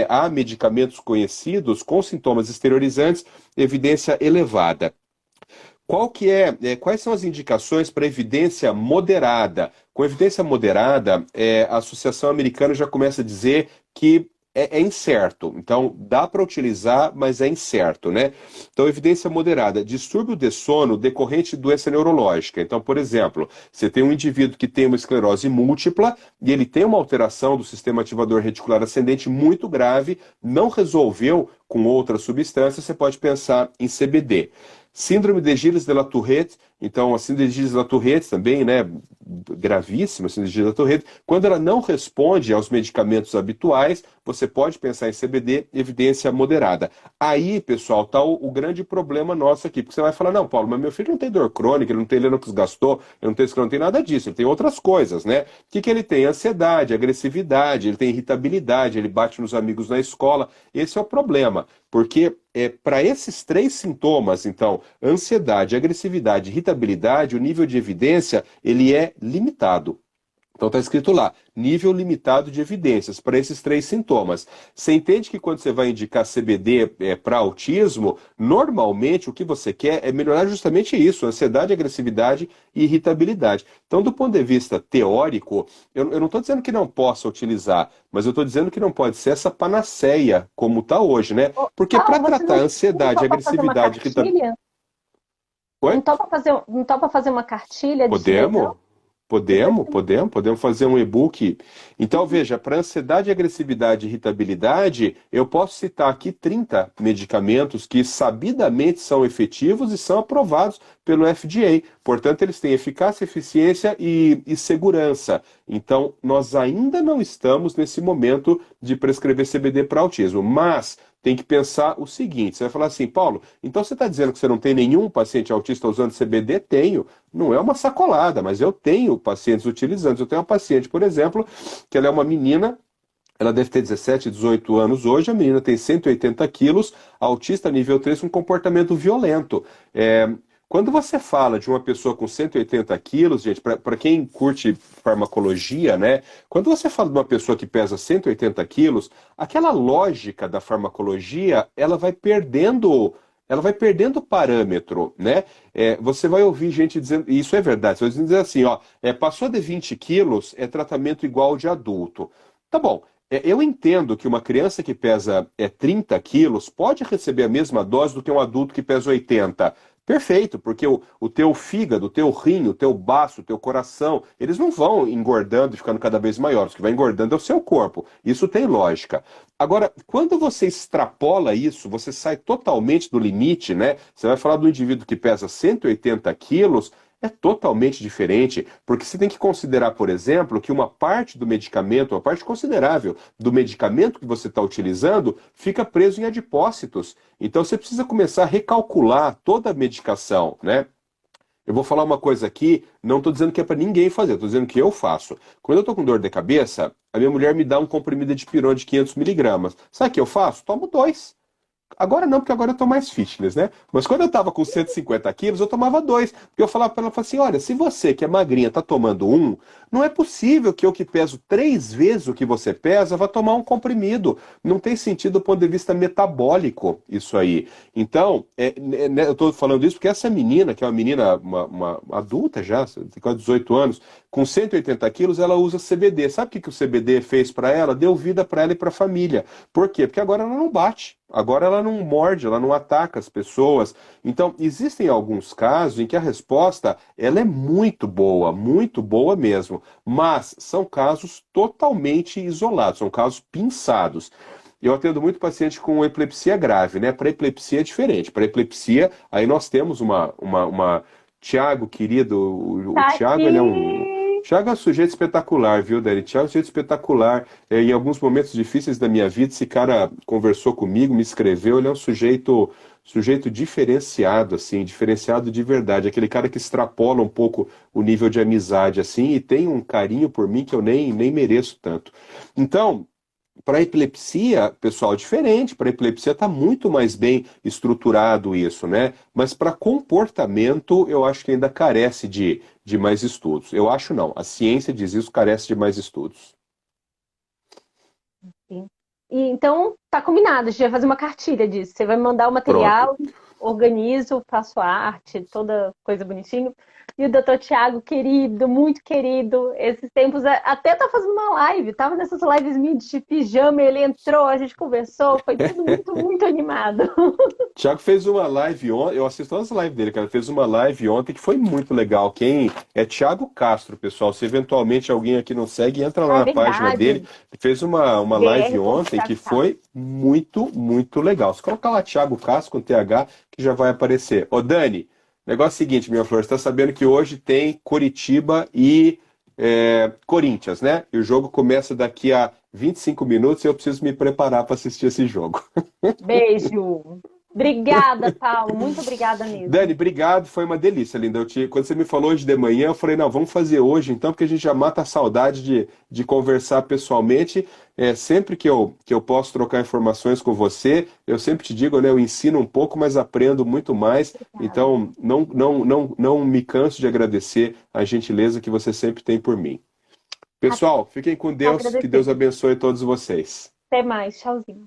há medicamentos conhecidos com sintomas exteriorizantes, evidência elevada. Quais são as indicações para evidência moderada? Com evidência moderada, a Associação Americana já começa a dizer que é incerto. Então, dá para utilizar, mas é incerto, né? Então, evidência moderada, distúrbio de sono decorrente de doença neurológica. Então, por exemplo, você tem um indivíduo que tem uma esclerose múltipla e ele tem uma alteração do sistema ativador reticular ascendente muito grave, não resolveu com outra substância, você pode pensar em CBD. Síndrome de Gilles-de-la-Tourette, então a síndrome de Gilles-de-la-Tourette também, né, gravíssima, a síndrome de Gilles-de-la-Tourette, quando ela não responde aos medicamentos habituais, você pode pensar em CBD, evidência moderada. Aí, pessoal, está o grande problema nosso aqui, porque você vai falar, não, Paulo, mas meu filho não tem dor crônica, ele não tem Lennox-Gastaut, ele não tem nada disso, ele tem outras coisas, né? O que ele tem? Ansiedade, agressividade, ele tem irritabilidade, ele bate nos amigos na escola, esse é o problema, porque para esses três sintomas, então, ansiedade, agressividade, irritabilidade, o nível de evidência, ele é limitado. Então está escrito lá, nível limitado de evidências para esses três sintomas. Você entende que quando você vai indicar CBD para autismo, normalmente o que você quer é melhorar justamente isso, ansiedade, agressividade e irritabilidade. Então, do ponto de vista teórico, eu não estou dizendo que não possa utilizar, mas eu estou dizendo que não pode ser essa panaceia como está hoje, né? Porque para Paulo, você tratar não ansiedade, topa fazer uma agressividade, irritabilidade... cartilha? Oi? Não topa fazer uma cartilha de CBD? Podemos? Podemos fazer um e-book. Então, veja, para ansiedade, agressividade e irritabilidade, eu posso citar aqui 30 medicamentos que sabidamente são efetivos e são aprovados pelo FDA. Portanto, eles têm eficácia, eficiência e segurança. Então, nós ainda não estamos nesse momento de prescrever CBD para autismo, mas tem que pensar o seguinte, você vai falar assim, Paulo, então você está dizendo que você não tem nenhum paciente autista usando CBD? Tenho. Não é uma sacolada, mas eu tenho pacientes utilizando. Eu tenho uma paciente, por exemplo, que ela é uma menina, ela deve ter 17, 18 anos hoje, a menina tem 180 quilos, autista nível 3 com comportamento violento. Quando você fala de uma pessoa com 180 quilos, gente, para quem curte farmacologia, né? Quando você fala de uma pessoa que pesa 180 quilos, aquela lógica da farmacologia, ela vai perdendo parâmetro, né? Você vai ouvir gente dizendo, e isso é verdade, você vai dizer assim, ó, passou de 20 quilos, é tratamento igual de adulto. Tá bom. Eu entendo que uma criança que pesa 30 quilos pode receber a mesma dose do que um adulto que pesa 80. Perfeito, porque o teu fígado, o teu rim, o teu baço, o teu coração, eles não vão engordando e ficando cada vez maiores. O que vai engordando é o seu corpo. Isso tem lógica. Agora, quando você extrapola isso, você sai totalmente do limite, né? Você vai falar do indivíduo que pesa 180 quilos, é totalmente diferente, porque você tem que considerar, por exemplo, que uma parte do medicamento, uma parte considerável do medicamento que você está utilizando, fica preso em adipócitos. Então você precisa começar a recalcular toda a medicação, né? Eu vou falar uma coisa aqui, não estou dizendo que é para ninguém fazer, estou dizendo que eu faço. Quando eu estou com dor de cabeça, a minha mulher me dá um comprimido de dipirona de 500 miligramas. Sabe o que eu faço? Tomo 2. Agora não, porque agora eu tô mais fitness, né? Mas quando eu tava com 150 quilos, eu tomava dois. Porque eu falava pra ela, assim, olha, se você que é magrinha tá tomando um, não é possível que eu que peso 3 vezes o que você pesa vá tomar um comprimido. Não tem sentido do ponto de vista metabólico isso aí. Então, eu estou falando isso porque essa menina, que é uma menina, uma adulta já, tem quase 18 anos, com 180 quilos, ela usa CBD. Sabe o que o CBD fez para ela? Deu vida para ela e para a família. Por quê? Porque agora ela não bate. Agora ela não morde, ela não ataca as pessoas. Então, existem alguns casos em que a resposta ela é muito boa mesmo. Mas são casos totalmente isolados, são casos pinçados. Eu atendo muito paciente com epilepsia grave, né? Para epilepsia é diferente. Para epilepsia, aí nós temos Tiago, querido, o Tá Tiago, ele é um. aqui. Tiago é um sujeito espetacular, viu, Dani? Tiago é um sujeito espetacular. Em alguns momentos difíceis da minha vida, esse cara conversou comigo, me escreveu. Ele é um sujeito diferenciado, assim, diferenciado de verdade. Aquele cara que extrapola um pouco o nível de amizade, assim, e tem um carinho por mim que eu nem mereço tanto. Então, para epilepsia, pessoal, diferente. Para epilepsia está muito mais bem estruturado isso, né? Mas para comportamento, eu acho que ainda carece de mais estudos. Eu acho não. A ciência diz isso, carece de mais estudos. Sim. E, então, tá combinado, a gente vai fazer uma cartilha disso. Você vai me mandar o Pronto. material, organizo, faço a arte, toda coisa bonitinho. E o doutor Tiago, querido, muito querido, esses tempos, até tá fazendo uma live, tava nessas lives minhas de pijama, ele entrou, a gente conversou, foi tudo muito animado. Thiago fez uma live ontem, eu assisto todas as lives dele, cara. Fez uma live ontem que foi muito legal. Quem é Thiago Castro, pessoal. Se eventualmente alguém aqui não segue, entra Ah, lá é na página dele. verdade. Ele fez uma live ontem que BR.Thiago. foi muito legal. Se colocar lá Thiago Castro com TH, que já vai aparecer. Ô, Dani, negócio é o seguinte, minha flor, você tá sabendo que hoje tem Coritiba e Corinthians, né? E o jogo começa daqui a 25 minutos e eu preciso me preparar para assistir esse jogo. Beijo. Obrigada, Paulo, muito obrigada Dani, mesmo. obrigado, foi uma delícia, linda. Quando você me falou hoje de manhã, eu falei, não, vamos fazer hoje então, porque a gente já mata a saudade de conversar pessoalmente. Sempre que eu posso trocar informações com você, eu sempre te digo, né, eu ensino um pouco, mas aprendo muito mais. Obrigada. Então, não me canso de agradecer a gentileza que você sempre tem por mim. Pessoal, fiquem com Deus, que Deus Agradecida. abençoe todos vocês. Até mais, tchauzinho.